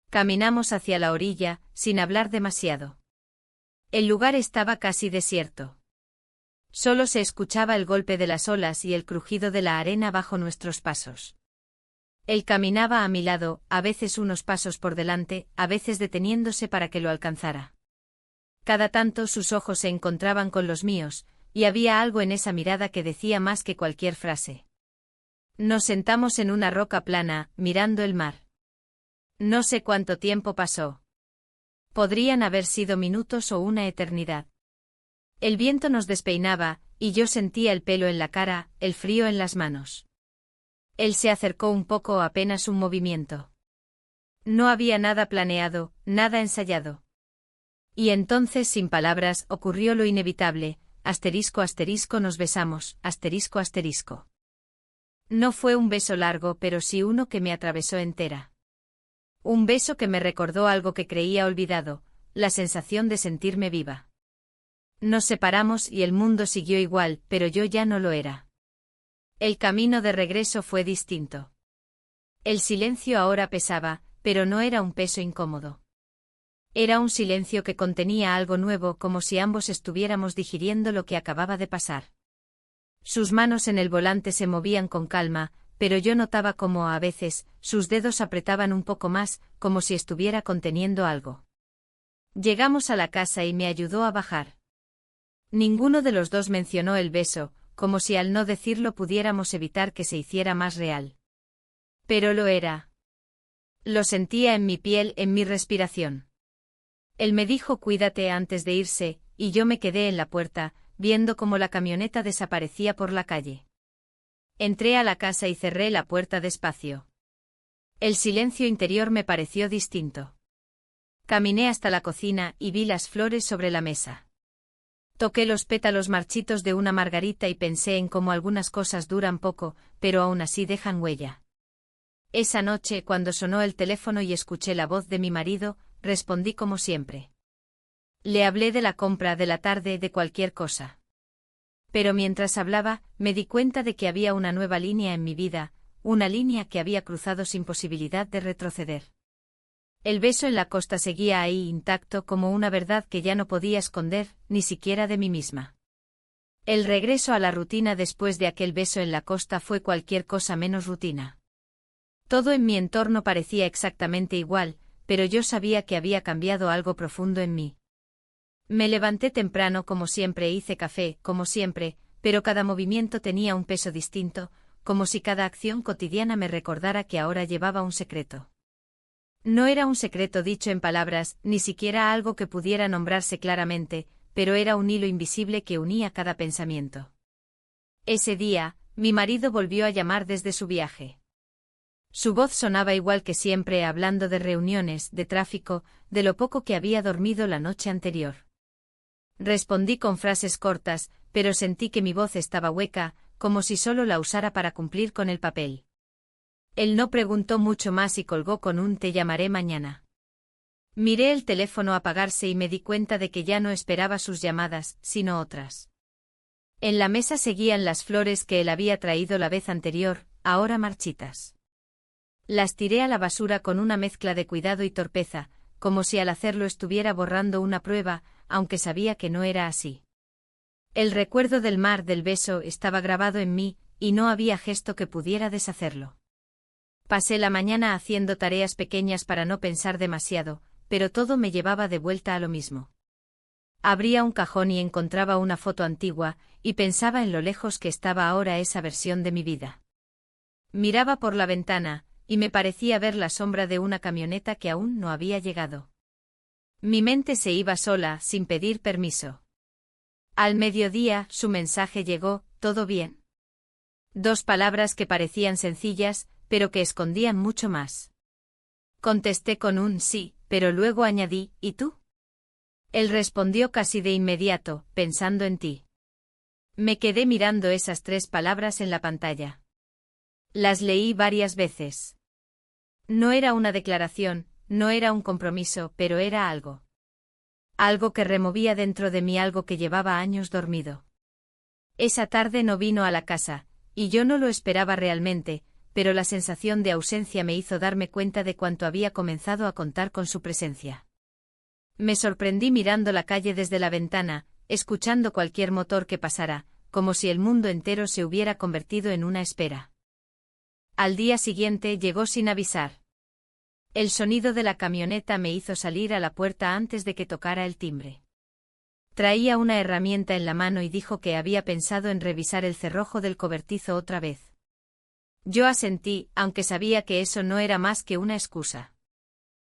Caminamos hacia la orilla, sin hablar demasiado. El lugar estaba casi desierto. Solo se escuchaba el golpe de las olas y el crujido de la arena bajo nuestros pasos. Él caminaba a mi lado, a veces unos pasos por delante, a veces deteniéndose para que lo alcanzara. Cada tanto sus ojos se encontraban con los míos, y había algo en esa mirada que decía más que cualquier frase. Nos sentamos en una roca plana, mirando el mar. No sé cuánto tiempo pasó. Podrían haber sido minutos o una eternidad. El viento nos despeinaba, y yo sentía el pelo en la cara, el frío en las manos. Él se acercó un poco, apenas un movimiento. No había nada planeado, nada ensayado. Y entonces, sin palabras, ocurrió lo inevitable, *** nos besamos, ***. No fue un beso largo, pero sí uno que me atravesó entera. Un beso que me recordó algo que creía olvidado, la sensación de sentirme viva. Nos separamos y el mundo siguió igual, pero yo ya no lo era. El camino de regreso fue distinto. El silencio ahora pesaba, pero no era un peso incómodo. Era un silencio que contenía algo nuevo, como si ambos estuviéramos digiriendo lo que acababa de pasar. Sus manos en el volante se movían con calma, pero yo notaba cómo a veces, sus dedos apretaban un poco más, como si estuviera conteniendo algo. Llegamos a la casa y me ayudó a bajar. Ninguno de los dos mencionó el beso, como si al no decirlo pudiéramos evitar que se hiciera más real. Pero lo era. Lo sentía en mi piel, en mi respiración. Él me dijo cuídate antes de irse, y yo me quedé en la puerta, viendo cómo la camioneta desaparecía por la calle. Entré a la casa y cerré la puerta despacio. El silencio interior me pareció distinto. Caminé hasta la cocina y vi las flores sobre la mesa. Toqué los pétalos marchitos de una margarita y pensé en cómo algunas cosas duran poco, pero aún así dejan huella. Esa noche, cuando sonó el teléfono y escuché la voz de mi marido, respondí como siempre. Le hablé de la compra de la tarde, de cualquier cosa. Pero mientras hablaba, me di cuenta de que había una nueva línea en mi vida, una línea que había cruzado sin posibilidad de retroceder. El beso en la costa seguía ahí intacto como una verdad que ya no podía esconder, ni siquiera de mí misma. El regreso a la rutina después de aquel beso en la costa fue cualquier cosa menos rutina. Todo en mi entorno parecía exactamente igual, pero yo sabía que había cambiado algo profundo en mí. Me levanté temprano como siempre, hice café, como siempre, pero cada movimiento tenía un peso distinto, como si cada acción cotidiana me recordara que ahora llevaba un secreto. No era un secreto dicho en palabras, ni siquiera algo que pudiera nombrarse claramente, pero era un hilo invisible que unía cada pensamiento. Ese día, mi marido volvió a llamar desde su viaje. Su voz sonaba igual que siempre, hablando de reuniones, de tráfico, de lo poco que había dormido la noche anterior. Respondí con frases cortas, pero sentí que mi voz estaba hueca, como si solo la usara para cumplir con el papel. Él no preguntó mucho más y colgó con un te llamaré mañana. Miré el teléfono apagarse y me di cuenta de que ya no esperaba sus llamadas, sino otras. En la mesa seguían las flores que él había traído la vez anterior, ahora marchitas. Las tiré a la basura con una mezcla de cuidado y torpeza, como si al hacerlo estuviera borrando una prueba, aunque sabía que no era así. El recuerdo del mar, del beso, estaba grabado en mí, y no había gesto que pudiera deshacerlo. Pasé la mañana haciendo tareas pequeñas para no pensar demasiado, pero todo me llevaba de vuelta a lo mismo. Abría un cajón y encontraba una foto antigua, y pensaba en lo lejos que estaba ahora esa versión de mi vida. Miraba por la ventana, y me parecía ver la sombra de una camioneta que aún no había llegado. Mi mente se iba sola, sin pedir permiso. Al mediodía, su mensaje llegó, ¿todo bien? Dos palabras que parecían sencillas, pero que escondían mucho más. Contesté con un sí, pero luego añadí, ¿y tú? Él respondió casi de inmediato, pensando en ti. Me quedé mirando esas 3 palabras en la pantalla. Las leí varias veces. No era una declaración, no era un compromiso, pero era algo. Algo que removía dentro de mí algo que llevaba años dormido. Esa tarde no vino a la casa, y yo no lo esperaba realmente, pero la sensación de ausencia me hizo darme cuenta de cuánto había comenzado a contar con su presencia. Me sorprendí mirando la calle desde la ventana, escuchando cualquier motor que pasara, como si el mundo entero se hubiera convertido en una espera. Al día siguiente llegó sin avisar. El sonido de la camioneta me hizo salir a la puerta antes de que tocara el timbre. Traía una herramienta en la mano y dijo que había pensado en revisar el cerrojo del cobertizo otra vez. Yo asentí, aunque sabía que eso no era más que una excusa.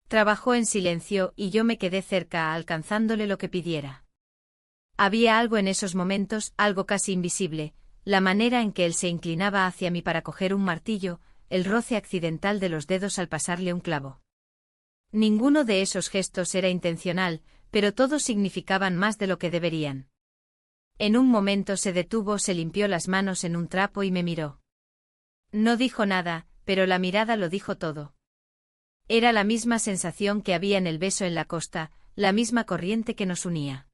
Trabajó en silencio y yo me quedé cerca alcanzándole lo que pidiera. Había algo en esos momentos, algo casi invisible, la manera en que él se inclinaba hacia mí para coger un martillo, el roce accidental de los dedos al pasarle un clavo. Ninguno de esos gestos era intencional, pero todos significaban más de lo que deberían. En un momento se detuvo, se limpió las manos en un trapo y me miró. No dijo nada, pero la mirada lo dijo todo. Era la misma sensación que había en el beso en la costa, la misma corriente que nos unía.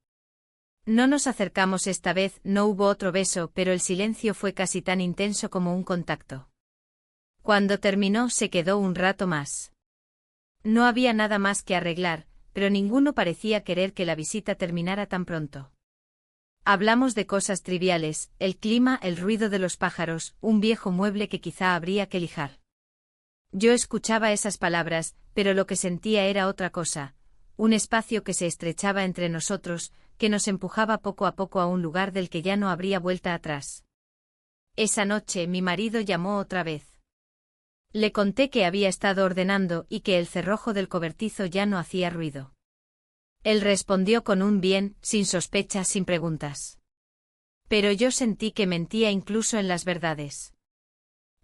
No nos acercamos esta vez, no hubo otro beso, pero el silencio fue casi tan intenso como un contacto. Cuando terminó se quedó un rato más. No había nada más que arreglar, pero ninguno parecía querer que la visita terminara tan pronto. Hablamos de cosas triviales, el clima, el ruido de los pájaros, un viejo mueble que quizá habría que lijar. Yo escuchaba esas palabras, pero lo que sentía era otra cosa, un espacio que se estrechaba entre nosotros, que nos empujaba poco a poco a un lugar del que ya no habría vuelta atrás. Esa noche mi marido llamó otra vez. Le conté que había estado ordenando y que el cerrojo del cobertizo ya no hacía ruido. Él respondió con un bien, sin sospechas, sin preguntas. Pero yo sentí que mentía incluso en las verdades.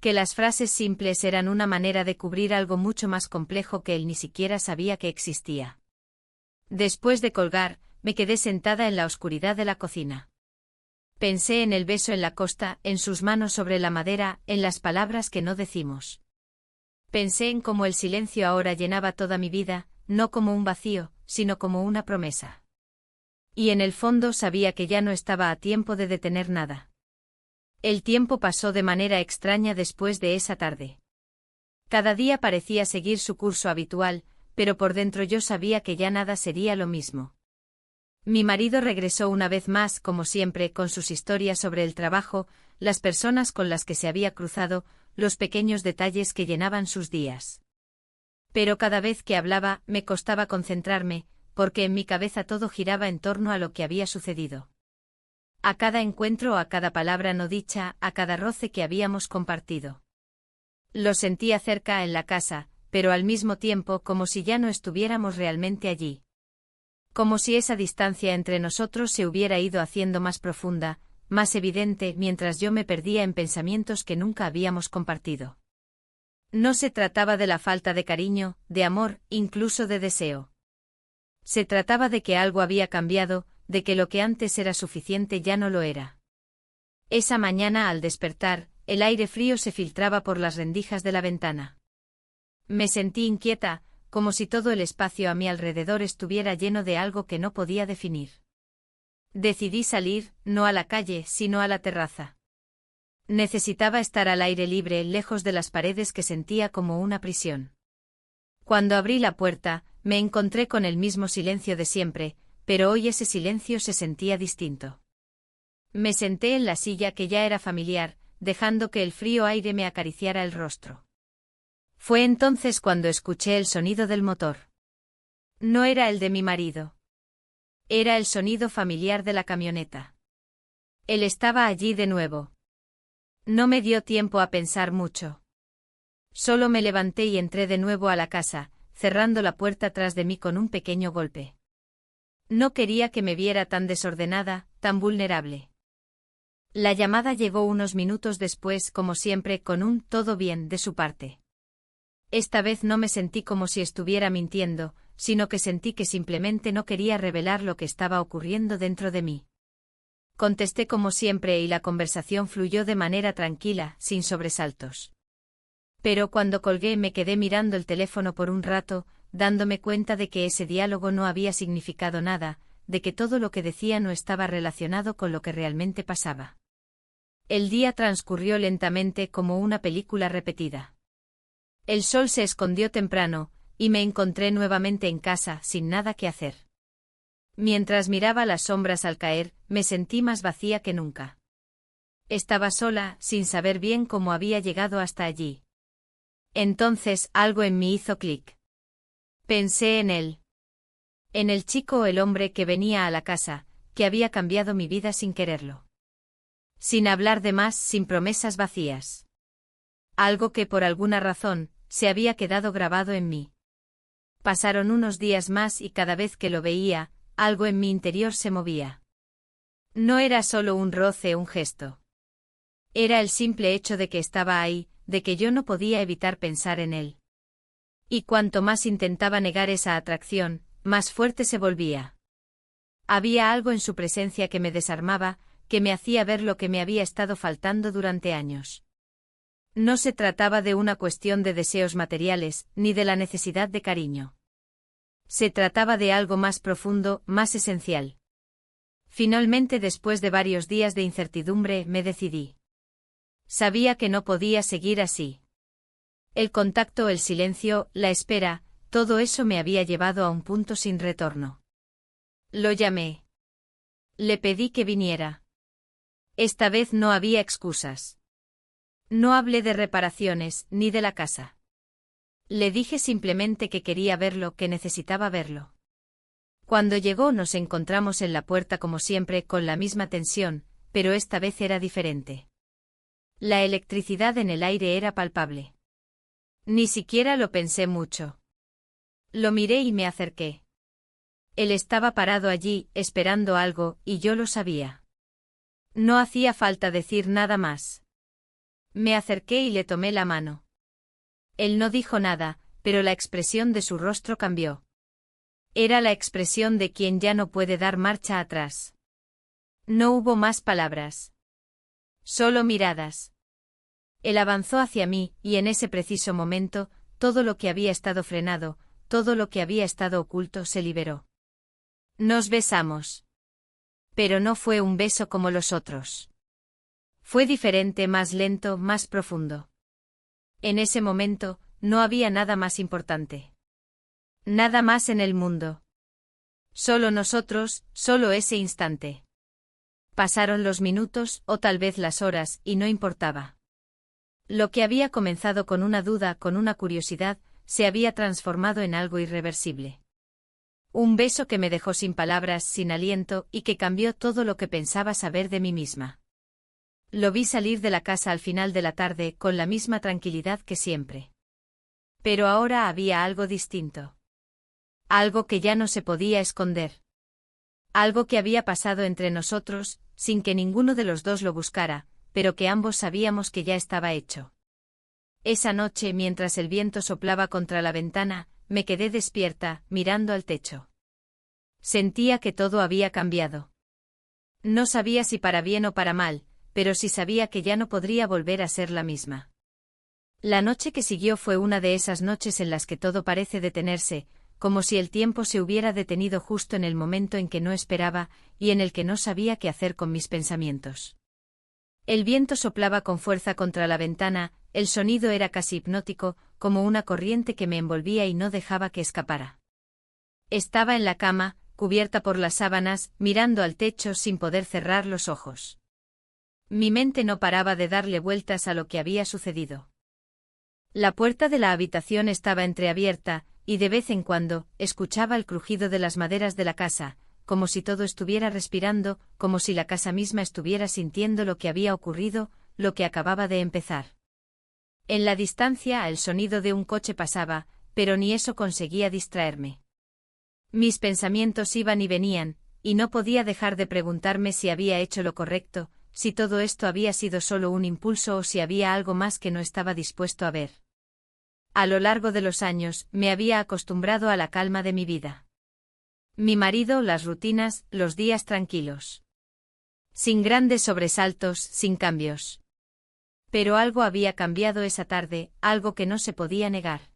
Que las frases simples eran una manera de cubrir algo mucho más complejo que él ni siquiera sabía que existía. Después de colgar, me quedé sentada en la oscuridad de la cocina. Pensé en el beso en la costa, en sus manos sobre la madera, en las palabras que no decimos. Pensé en cómo el silencio ahora llenaba toda mi vida, no como un vacío, sino como una promesa. Y en el fondo sabía que ya no estaba a tiempo de detener nada. El tiempo pasó de manera extraña después de esa tarde. Cada día parecía seguir su curso habitual, pero por dentro yo sabía que ya nada sería lo mismo. Mi marido regresó una vez más, como siempre, con sus historias sobre el trabajo, las personas con las que se había cruzado, los pequeños detalles que llenaban sus días. Pero cada vez que hablaba, me costaba concentrarme, porque en mi cabeza todo giraba en torno a lo que había sucedido. A cada encuentro, a cada palabra no dicha, a cada roce que habíamos compartido. Lo sentía cerca en la casa, pero al mismo tiempo como si ya no estuviéramos realmente allí. Como si esa distancia entre nosotros se hubiera ido haciendo más profunda, más evidente, mientras yo me perdía en pensamientos que nunca habíamos compartido. No se trataba de la falta de cariño, de amor, incluso de deseo. Se trataba de que algo había cambiado, de que lo que antes era suficiente ya no lo era. Esa mañana al despertar, el aire frío se filtraba por las rendijas de la ventana. Me sentí inquieta, como si todo el espacio a mi alrededor estuviera lleno de algo que no podía definir. Decidí salir, no a la calle, sino a la terraza. Necesitaba estar al aire libre, lejos de las paredes que sentía como una prisión. Cuando abrí la puerta, me encontré con el mismo silencio de siempre, pero hoy ese silencio se sentía distinto. Me senté en la silla que ya era familiar, dejando que el frío aire me acariciara el rostro. Fue entonces cuando escuché el sonido del motor. No era el de mi marido. Era el sonido familiar de la camioneta. Él estaba allí de nuevo. No me dio tiempo a pensar mucho. Solo me levanté y entré de nuevo a la casa, cerrando la puerta tras de mí con un pequeño golpe. No quería que me viera tan desordenada, tan vulnerable. La llamada llegó unos minutos después, como siempre, con un «todo bien» de su parte. Esta vez no me sentí como si estuviera mintiendo, sino que sentí que simplemente no quería revelar lo que estaba ocurriendo dentro de mí. Contesté como siempre y la conversación fluyó de manera tranquila, sin sobresaltos. Pero cuando colgué me quedé mirando el teléfono por un rato, dándome cuenta de que ese diálogo no había significado nada, de que todo lo que decía no estaba relacionado con lo que realmente pasaba. El día transcurrió lentamente como una película repetida. El sol se escondió temprano, y me encontré nuevamente en casa, sin nada que hacer. Mientras miraba las sombras al caer, me sentí más vacía que nunca. Estaba sola, sin saber bien cómo había llegado hasta allí. Entonces algo en mí hizo clic. Pensé en él. En el chico o el hombre que venía a la casa, que había cambiado mi vida sin quererlo. Sin hablar de más, sin promesas vacías. Algo que por alguna razón, se había quedado grabado en mí. Pasaron unos días más y cada vez que lo veía, algo en mi interior se movía. No era solo un roce o un gesto. Era el simple hecho de que estaba ahí, de que yo no podía evitar pensar en él. Y cuanto más intentaba negar esa atracción, más fuerte se volvía. Había algo en su presencia que me desarmaba, que me hacía ver lo que me había estado faltando durante años. No se trataba de una cuestión de deseos materiales, ni de la necesidad de cariño. Se trataba de algo más profundo, más esencial. Finalmente, después de varios días de incertidumbre, me decidí. Sabía que no podía seguir así. El contacto, el silencio, la espera, todo eso me había llevado a un punto sin retorno. Lo llamé. Le pedí que viniera. Esta vez no había excusas. No hablé de reparaciones, ni de la casa. Le dije simplemente que quería verlo, que necesitaba verlo. Cuando llegó nos encontramos en la puerta como siempre, con la misma tensión, pero esta vez era diferente. La electricidad en el aire era palpable. Ni siquiera lo pensé mucho. Lo miré y me acerqué. Él estaba parado allí, esperando algo, y yo lo sabía. No hacía falta decir nada más. Me acerqué y le tomé la mano. Él no dijo nada, pero la expresión de su rostro cambió. Era la expresión de quien ya no puede dar marcha atrás. No hubo más palabras. Solo miradas. Él avanzó hacia mí, y en ese preciso momento, todo lo que había estado frenado, todo lo que había estado oculto se liberó. Nos besamos. Pero no fue un beso como los otros. Fue diferente, más lento, más profundo. En ese momento, no había nada más importante. Nada más en el mundo. Solo nosotros, solo ese instante. Pasaron los minutos, o tal vez las horas, y no importaba. Lo que había comenzado con una duda, con una curiosidad, se había transformado en algo irreversible. Un beso que me dejó sin palabras, sin aliento, y que cambió todo lo que pensaba saber de mí misma. Lo vi salir de la casa al final de la tarde, con la misma tranquilidad que siempre. Pero ahora había algo distinto. Algo que ya no se podía esconder. Algo que había pasado entre nosotros, sin que ninguno de los dos lo buscara, pero que ambos sabíamos que ya estaba hecho. Esa noche, mientras el viento soplaba contra la ventana, me quedé despierta, mirando al techo. Sentía que todo había cambiado. No sabía si para bien o para mal, pero sí sabía que ya no podría volver a ser la misma. La noche que siguió fue una de esas noches en las que todo parece detenerse, como si el tiempo se hubiera detenido justo en el momento en que no esperaba, y en el que no sabía qué hacer con mis pensamientos. El viento soplaba con fuerza contra la ventana, el sonido era casi hipnótico, como una corriente que me envolvía y no dejaba que escapara. Estaba en la cama, cubierta por las sábanas, mirando al techo sin poder cerrar los ojos. Mi mente no paraba de darle vueltas a lo que había sucedido. La puerta de la habitación estaba entreabierta, y de vez en cuando, escuchaba el crujido de las maderas de la casa, como si todo estuviera respirando, como si la casa misma estuviera sintiendo lo que había ocurrido, lo que acababa de empezar. En la distancia el sonido de un coche pasaba, pero ni eso conseguía distraerme. Mis pensamientos iban y venían, y no podía dejar de preguntarme si había hecho lo correcto, si todo esto había sido solo un impulso o si había algo más que no estaba dispuesto a ver. A lo largo de los años, me había acostumbrado a la calma de mi vida. Mi marido, las rutinas, los días tranquilos. Sin grandes sobresaltos, sin cambios. Pero algo había cambiado esa tarde, algo que no se podía negar.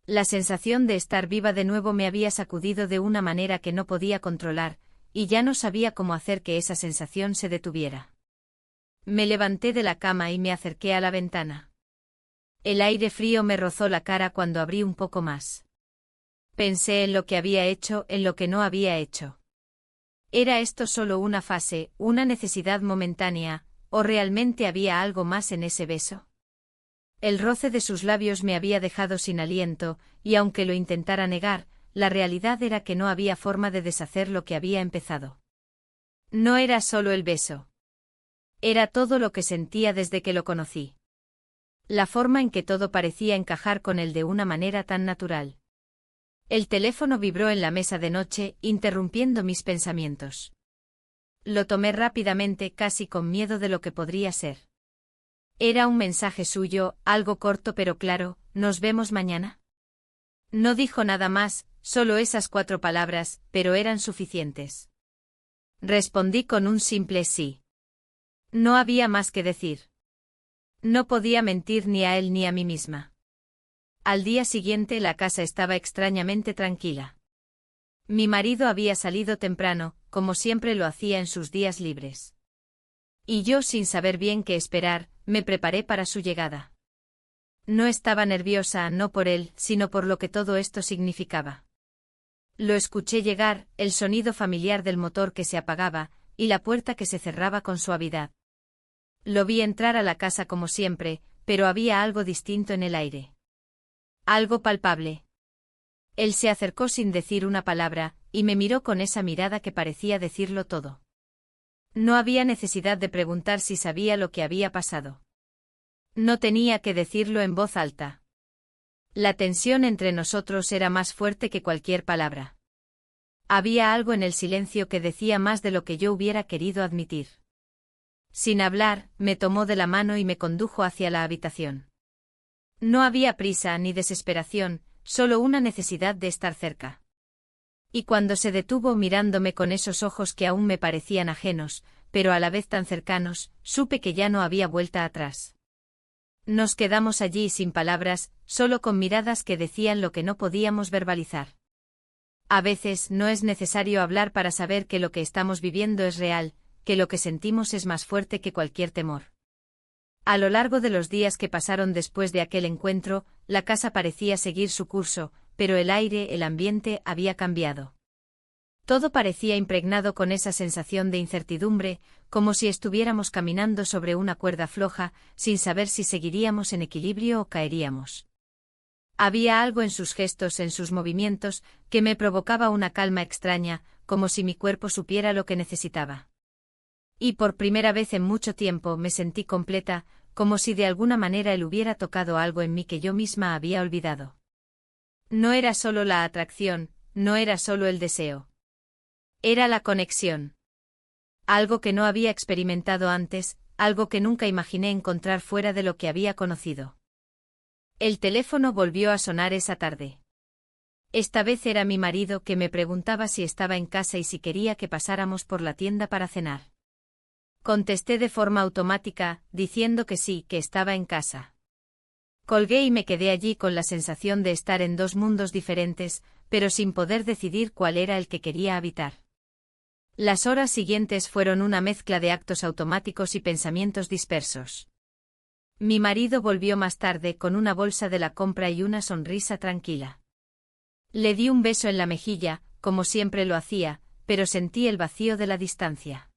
La sensación de estar viva de nuevo me había sacudido de una manera que no podía controlar, y ya no sabía cómo hacer que esa sensación se detuviera. Me levanté de la cama y me acerqué a la ventana. El aire frío me rozó la cara cuando abrí un poco más. Pensé en lo que había hecho, en lo que no había hecho. ¿Era esto solo una fase, una necesidad momentánea, o realmente había algo más en ese beso? El roce de sus labios me había dejado sin aliento, y aunque lo intentara negar, la realidad era que no había forma de deshacer lo que había empezado. No era solo el beso. Era todo lo que sentía desde que lo conocí. La forma en que todo parecía encajar con él de una manera tan natural. El teléfono vibró en la mesa de noche, interrumpiendo mis pensamientos. Lo tomé rápidamente, casi con miedo de lo que podría ser. Era un mensaje suyo, algo corto pero claro: ¿nos vemos mañana? No dijo nada más, solo esas 4 palabras, pero eran suficientes. Respondí con un simple sí. No había más que decir. No podía mentir ni a él ni a mí misma. Al día siguiente la casa estaba extrañamente tranquila. Mi marido había salido temprano, como siempre lo hacía en sus días libres. Y yo, sin saber bien qué esperar, me preparé para su llegada. No estaba nerviosa, no por él, sino por lo que todo esto significaba. Lo escuché llegar, el sonido familiar del motor que se apagaba, y la puerta que se cerraba con suavidad. Lo vi entrar a la casa como siempre, pero había algo distinto en el aire. Algo palpable. Él se acercó sin decir una palabra, y me miró con esa mirada que parecía decirlo todo. No había necesidad de preguntar si sabía lo que había pasado. No tenía que decirlo en voz alta. La tensión entre nosotros era más fuerte que cualquier palabra. Había algo en el silencio que decía más de lo que yo hubiera querido admitir. Sin hablar, me tomó de la mano y me condujo hacia la habitación. No había prisa ni desesperación, solo una necesidad de estar cerca. Y cuando se detuvo mirándome con esos ojos que aún me parecían ajenos, pero a la vez tan cercanos, supe que ya no había vuelta atrás. Nos quedamos allí sin palabras, solo con miradas que decían lo que no podíamos verbalizar. A veces no es necesario hablar para saber que lo que estamos viviendo es real, que lo que sentimos es más fuerte que cualquier temor. A lo largo de los días que pasaron después de aquel encuentro, la casa parecía seguir su curso, pero el aire, el ambiente, había cambiado. Todo parecía impregnado con esa sensación de incertidumbre, como si estuviéramos caminando sobre una cuerda floja, sin saber si seguiríamos en equilibrio o caeríamos. Había algo en sus gestos, en sus movimientos, que me provocaba una calma extraña, como si mi cuerpo supiera lo que necesitaba. Y por primera vez en mucho tiempo me sentí completa, como si de alguna manera él hubiera tocado algo en mí que yo misma había olvidado. No era solo la atracción, no era solo el deseo. Era la conexión. Algo que no había experimentado antes, algo que nunca imaginé encontrar fuera de lo que había conocido. El teléfono volvió a sonar esa tarde. Esta vez era mi marido, que me preguntaba si estaba en casa y si quería que pasáramos por la tienda para cenar. Contesté de forma automática, diciendo que sí, que estaba en casa. Colgué y me quedé allí con la sensación de estar en 2 mundos diferentes, pero sin poder decidir cuál era el que quería habitar. Las horas siguientes fueron una mezcla de actos automáticos y pensamientos dispersos. Mi marido volvió más tarde con una bolsa de la compra y una sonrisa tranquila. Le di un beso en la mejilla, como siempre lo hacía, pero sentí el vacío de la distancia.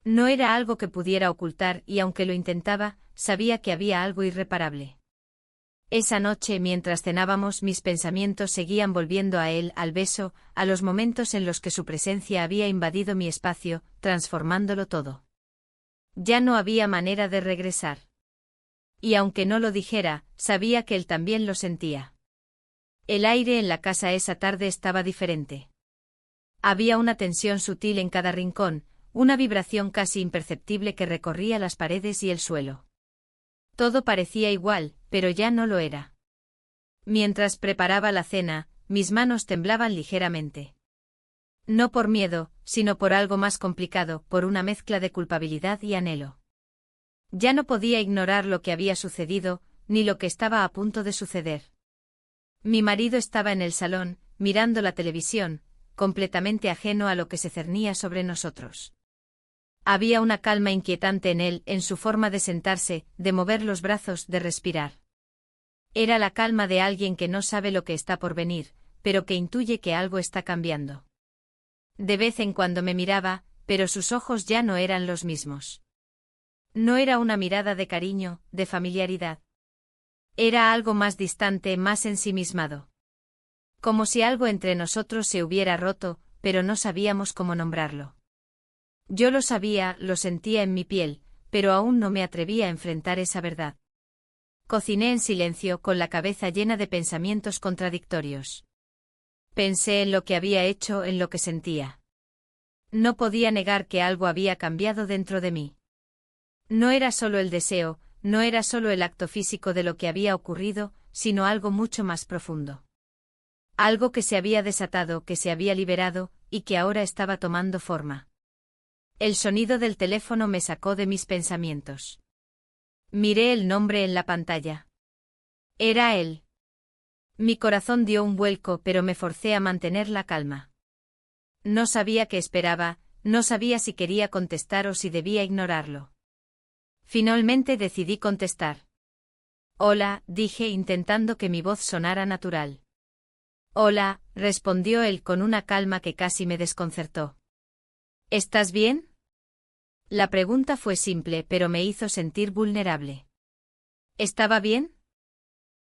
No era algo que pudiera ocultar y aunque lo intentaba, sabía que había algo irreparable. Esa noche, mientras cenábamos, mis pensamientos seguían volviendo a él, al beso, a los momentos en los que su presencia había invadido mi espacio, transformándolo todo. Ya no había manera de regresar. Y aunque no lo dijera, sabía que él también lo sentía. El aire en la casa esa tarde estaba diferente. Había una tensión sutil en cada rincón, una vibración casi imperceptible que recorría las paredes y el suelo. Todo parecía igual, pero ya no lo era. Mientras preparaba la cena, mis manos temblaban ligeramente. No por miedo, sino por algo más complicado, por una mezcla de culpabilidad y anhelo. Ya no podía ignorar lo que había sucedido, ni lo que estaba a punto de suceder. Mi marido estaba en el salón, mirando la televisión, completamente ajeno a lo que se cernía sobre nosotros. Había una calma inquietante en él, en su forma de sentarse, de mover los brazos, de respirar. Era la calma de alguien que no sabe lo que está por venir, pero que intuye que algo está cambiando. De vez en cuando me miraba, pero sus ojos ya no eran los mismos. No era una mirada de cariño, de familiaridad. Era algo más distante, más ensimismado. Como si algo entre nosotros se hubiera roto, pero no sabíamos cómo nombrarlo. Yo lo sabía, lo sentía en mi piel, pero aún no me atrevía a enfrentar esa verdad. Cociné en silencio, con la cabeza llena de pensamientos contradictorios. Pensé en lo que había hecho, en lo que sentía. No podía negar que algo había cambiado dentro de mí. No era solo el deseo, no era solo el acto físico de lo que había ocurrido, sino algo mucho más profundo. Algo que se había desatado, que se había liberado, y que ahora estaba tomando forma. El sonido del teléfono me sacó de mis pensamientos. Miré el nombre en la pantalla. Era él. Mi corazón dio un vuelco, pero me forcé a mantener la calma. No sabía qué esperaba, no sabía si quería contestar o si debía ignorarlo. Finalmente decidí contestar. Hola, dije intentando que mi voz sonara natural. Hola, respondió él con una calma que casi me desconcertó. ¿Estás bien? La pregunta fue simple, pero me hizo sentir vulnerable. ¿Estaba bien?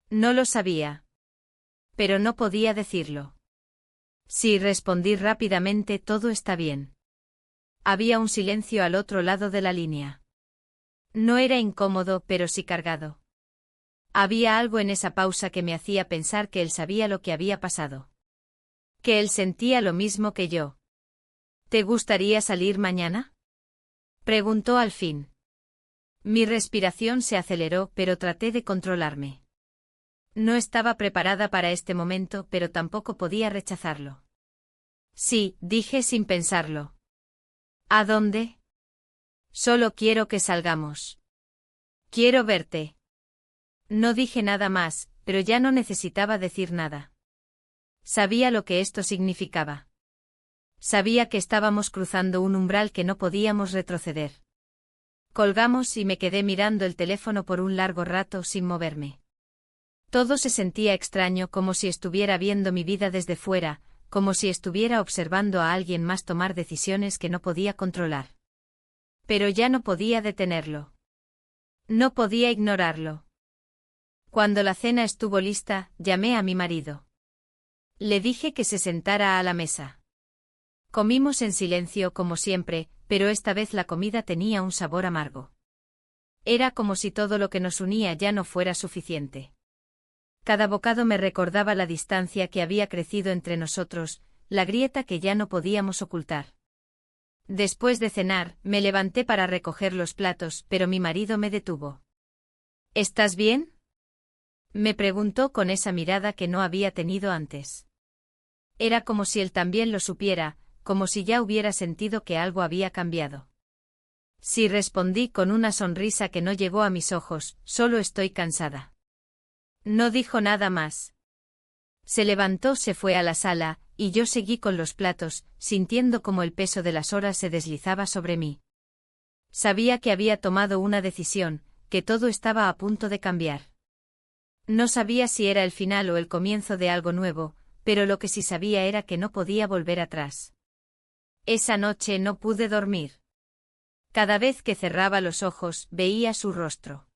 No lo sabía. Pero no podía decirlo. Sí, respondí rápidamente, todo está bien. Había un silencio al otro lado de la línea. No era incómodo, pero sí cargado. Había algo en esa pausa que me hacía pensar que él sabía lo que había pasado. Que él sentía lo mismo que yo. ¿Te gustaría salir mañana?, preguntó al fin. Mi respiración se aceleró, pero traté de controlarme. No estaba preparada para este momento, pero tampoco podía rechazarlo. Sí, dije sin pensarlo. ¿A dónde? Solo quiero que salgamos. Quiero verte. No dije nada más, pero ya no necesitaba decir nada. Sabía lo que esto significaba. Sabía que estábamos cruzando un umbral que no podíamos retroceder. Colgamos y me quedé mirando el teléfono por un largo rato sin moverme. Todo se sentía extraño, como si estuviera viendo mi vida desde fuera, como si estuviera observando a alguien más tomar decisiones que no podía controlar. Pero ya no podía detenerlo. No podía ignorarlo. Cuando la cena estuvo lista, llamé a mi marido. Le dije que se sentara a la mesa. Comimos en silencio como siempre, pero esta vez la comida tenía un sabor amargo. Era como si todo lo que nos unía ya no fuera suficiente. Cada bocado me recordaba la distancia que había crecido entre nosotros, la grieta que ya no podíamos ocultar. Después de cenar, me levanté para recoger los platos, pero mi marido me detuvo. ¿Estás bien?, me preguntó con esa mirada que no había tenido antes. Era como si él también lo supiera, como si ya hubiera sentido que algo había cambiado. Sí, respondí con una sonrisa que no llegó a mis ojos, solo estoy cansada. No dijo nada más. Se levantó, se fue a la sala, y yo seguí con los platos, sintiendo como el peso de las horas se deslizaba sobre mí. Sabía que había tomado una decisión, que todo estaba a punto de cambiar. No sabía si era el final o el comienzo de algo nuevo, pero lo que sí sabía era que no podía volver atrás. Esa noche no pude dormir. Cada vez que cerraba los ojos, veía su rostro.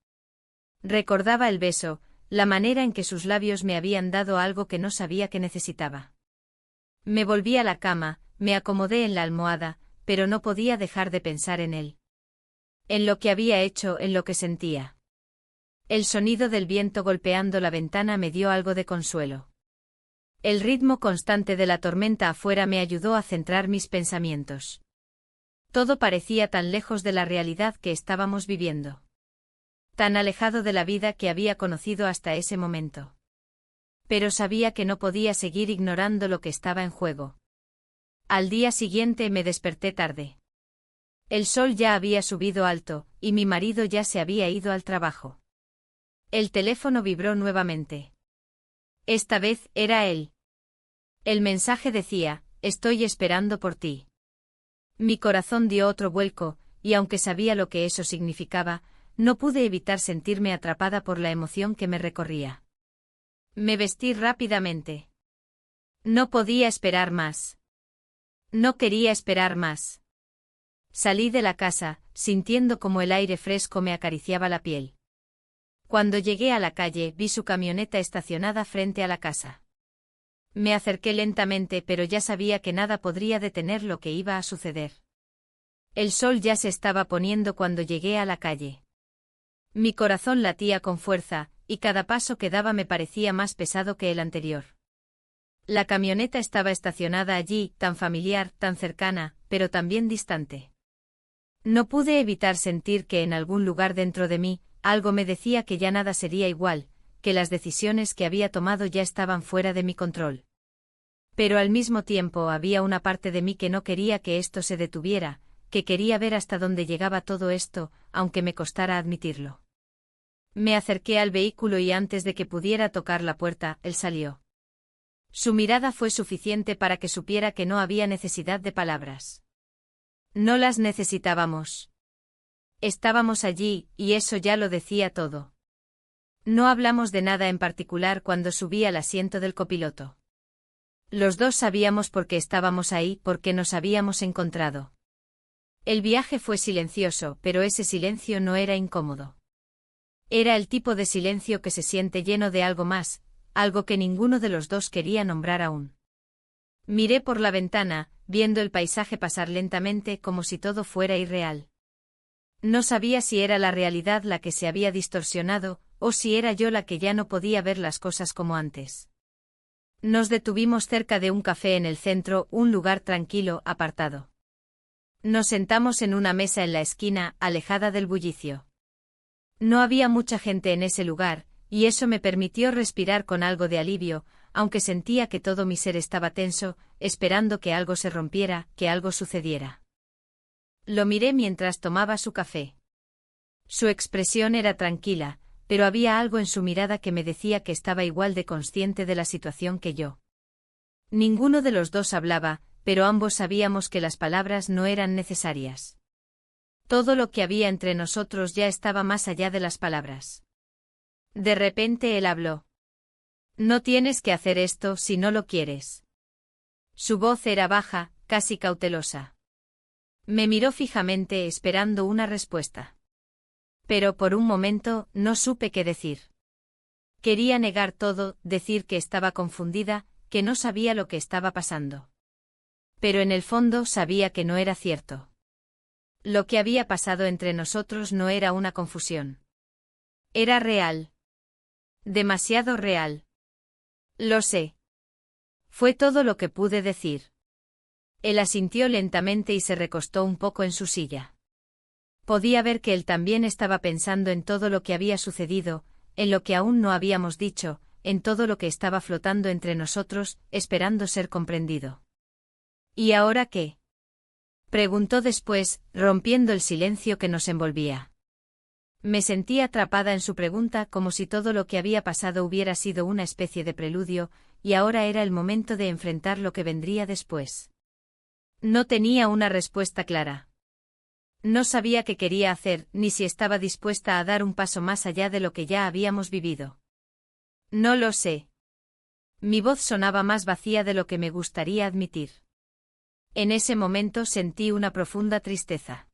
Recordaba el beso, la manera en que sus labios me habían dado algo que no sabía que necesitaba. Me volví a la cama, me acomodé en la almohada, pero no podía dejar de pensar en él. En lo que había hecho, en lo que sentía. El sonido del viento golpeando la ventana me dio algo de consuelo. El ritmo constante de la tormenta afuera me ayudó a centrar mis pensamientos. Todo parecía tan lejos de la realidad que estábamos viviendo. Tan alejado de la vida que había conocido hasta ese momento. Pero sabía que no podía seguir ignorando lo que estaba en juego. Al día siguiente me desperté tarde. El sol ya había subido alto, y mi marido ya se había ido al trabajo. El teléfono vibró nuevamente. Esta vez era él. El mensaje decía: estoy esperando por ti. Mi corazón dio otro vuelco, y aunque sabía lo que eso significaba, no pude evitar sentirme atrapada por la emoción que me recorría. Me vestí rápidamente. No podía esperar más. No quería esperar más. Salí de la casa, sintiendo como el aire fresco me acariciaba la piel. Cuando llegué a la calle, vi su camioneta estacionada frente a la casa. Me acerqué lentamente, pero ya sabía que nada podría detener lo que iba a suceder. El sol ya se estaba poniendo cuando llegué a la calle. Mi corazón latía con fuerza, y cada paso que daba me parecía más pesado que el anterior. La camioneta estaba estacionada allí, tan familiar, tan cercana, pero también distante. No pude evitar sentir que en algún lugar dentro de mí, algo me decía que ya nada sería igual, que las decisiones que había tomado ya estaban fuera de mi control. Pero al mismo tiempo había una parte de mí que no quería que esto se detuviera, que quería ver hasta dónde llegaba todo esto, aunque me costara admitirlo. Me acerqué al vehículo y antes de que pudiera tocar la puerta, él salió. Su mirada fue suficiente para que supiera que no había necesidad de palabras. No las necesitábamos. Estábamos allí, y eso ya lo decía todo. No hablamos de nada en particular cuando subí al asiento del copiloto. Los dos sabíamos por qué estábamos ahí, por qué nos habíamos encontrado. El viaje fue silencioso, pero ese silencio no era incómodo. Era el tipo de silencio que se siente lleno de algo más, algo que ninguno de los dos quería nombrar aún. Miré por la ventana, viendo el paisaje pasar lentamente como si todo fuera irreal. No sabía si era la realidad la que se había distorsionado, o si era yo la que ya no podía ver las cosas como antes. Nos detuvimos cerca de un café en el centro, un lugar tranquilo, apartado. Nos sentamos en una mesa en la esquina, alejada del bullicio. No había mucha gente en ese lugar, y eso me permitió respirar con algo de alivio, aunque sentía que todo mi ser estaba tenso, esperando que algo se rompiera, que algo sucediera. Lo miré mientras tomaba su café. Su expresión era tranquila, pero había algo en su mirada que me decía que estaba igual de consciente de la situación que yo. Ninguno de los dos hablaba, pero ambos sabíamos que las palabras no eran necesarias. Todo lo que había entre nosotros ya estaba más allá de las palabras. De repente él habló. No tienes que hacer esto si no lo quieres. Su voz era baja, casi cautelosa. Me miró fijamente esperando una respuesta. Pero por un momento no supe qué decir. Quería negar todo, decir que estaba confundida, que no sabía lo que estaba pasando. Pero en el fondo sabía que no era cierto. Lo que había pasado entre nosotros no era una confusión. Era real. Demasiado real. Lo sé. Fue todo lo que pude decir. Él asintió lentamente y se recostó un poco en su silla. Podía ver que él también estaba pensando en todo lo que había sucedido, en lo que aún no habíamos dicho, en todo lo que estaba flotando entre nosotros, esperando ser comprendido. ¿Y ahora qué? Preguntó después, rompiendo el silencio que nos envolvía. Me sentí atrapada en su pregunta como si todo lo que había pasado hubiera sido una especie de preludio, y ahora era el momento de enfrentar lo que vendría después. No tenía una respuesta clara. No sabía qué quería hacer, ni si estaba dispuesta a dar un paso más allá de lo que ya habíamos vivido. No lo sé. Mi voz sonaba más vacía de lo que me gustaría admitir. En ese momento sentí una profunda tristeza.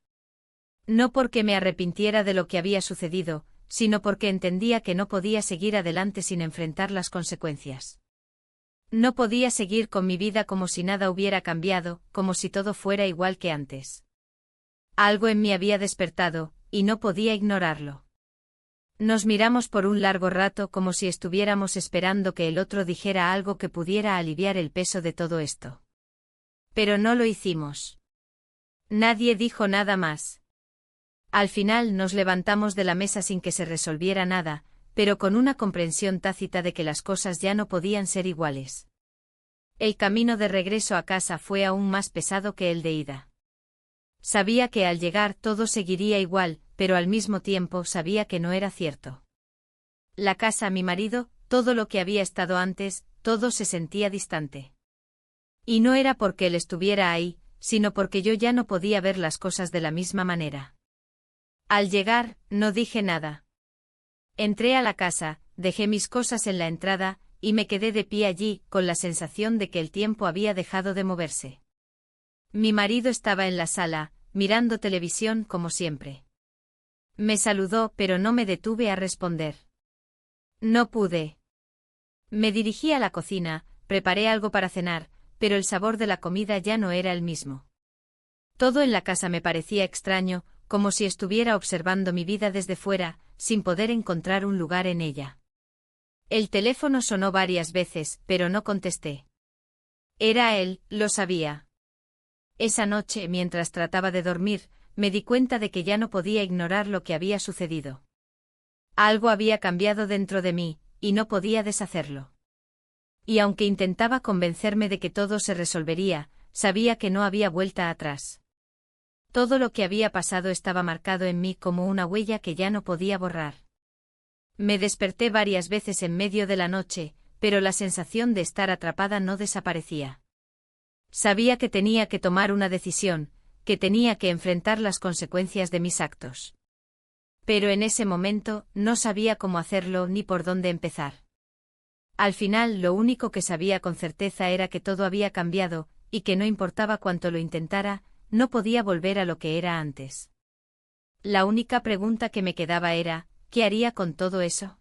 No porque me arrepintiera de lo que había sucedido, sino porque entendía que no podía seguir adelante sin enfrentar las consecuencias. No podía seguir con mi vida como si nada hubiera cambiado, como si todo fuera igual que antes. Algo en mí había despertado, y no podía ignorarlo. Nos miramos por un largo rato como si estuviéramos esperando que el otro dijera algo que pudiera aliviar el peso de todo esto. Pero no lo hicimos. Nadie dijo nada más. Al final nos levantamos de la mesa sin que se resolviera nada, pero con una comprensión tácita de que las cosas ya no podían ser iguales. El camino de regreso a casa fue aún más pesado que el de ida. Sabía que al llegar todo seguiría igual, pero al mismo tiempo sabía que no era cierto. La casa, mi marido, todo lo que había estado antes, todo se sentía distante. Y no era porque él estuviera ahí, sino porque yo ya no podía ver las cosas de la misma manera. Al llegar, no dije nada. Entré a la casa, dejé mis cosas en la entrada, y me quedé de pie allí, con la sensación de que el tiempo había dejado de moverse. Mi marido estaba en la sala, mirando televisión como siempre. Me saludó, pero no me detuve a responder. No pude. Me dirigí a la cocina, preparé algo para cenar, pero el sabor de la comida ya no era el mismo. Todo en la casa me parecía extraño, como si estuviera observando mi vida desde fuera, sin poder encontrar un lugar en ella. El teléfono sonó varias veces, pero no contesté. Era él, lo sabía. Esa noche, mientras trataba de dormir, me di cuenta de que ya no podía ignorar lo que había sucedido. Algo había cambiado dentro de mí, y no podía deshacerlo. Y aunque intentaba convencerme de que todo se resolvería, sabía que no había vuelta atrás. Todo lo que había pasado estaba marcado en mí como una huella que ya no podía borrar. Me desperté varias veces en medio de la noche, pero la sensación de estar atrapada no desaparecía. Sabía que tenía que tomar una decisión, que tenía que enfrentar las consecuencias de mis actos. Pero en ese momento no sabía cómo hacerlo ni por dónde empezar. Al final lo único que sabía con certeza era que todo había cambiado, y que no importaba cuánto lo intentara, no podía volver a lo que era antes. La única pregunta que me quedaba era, ¿qué haría con todo eso?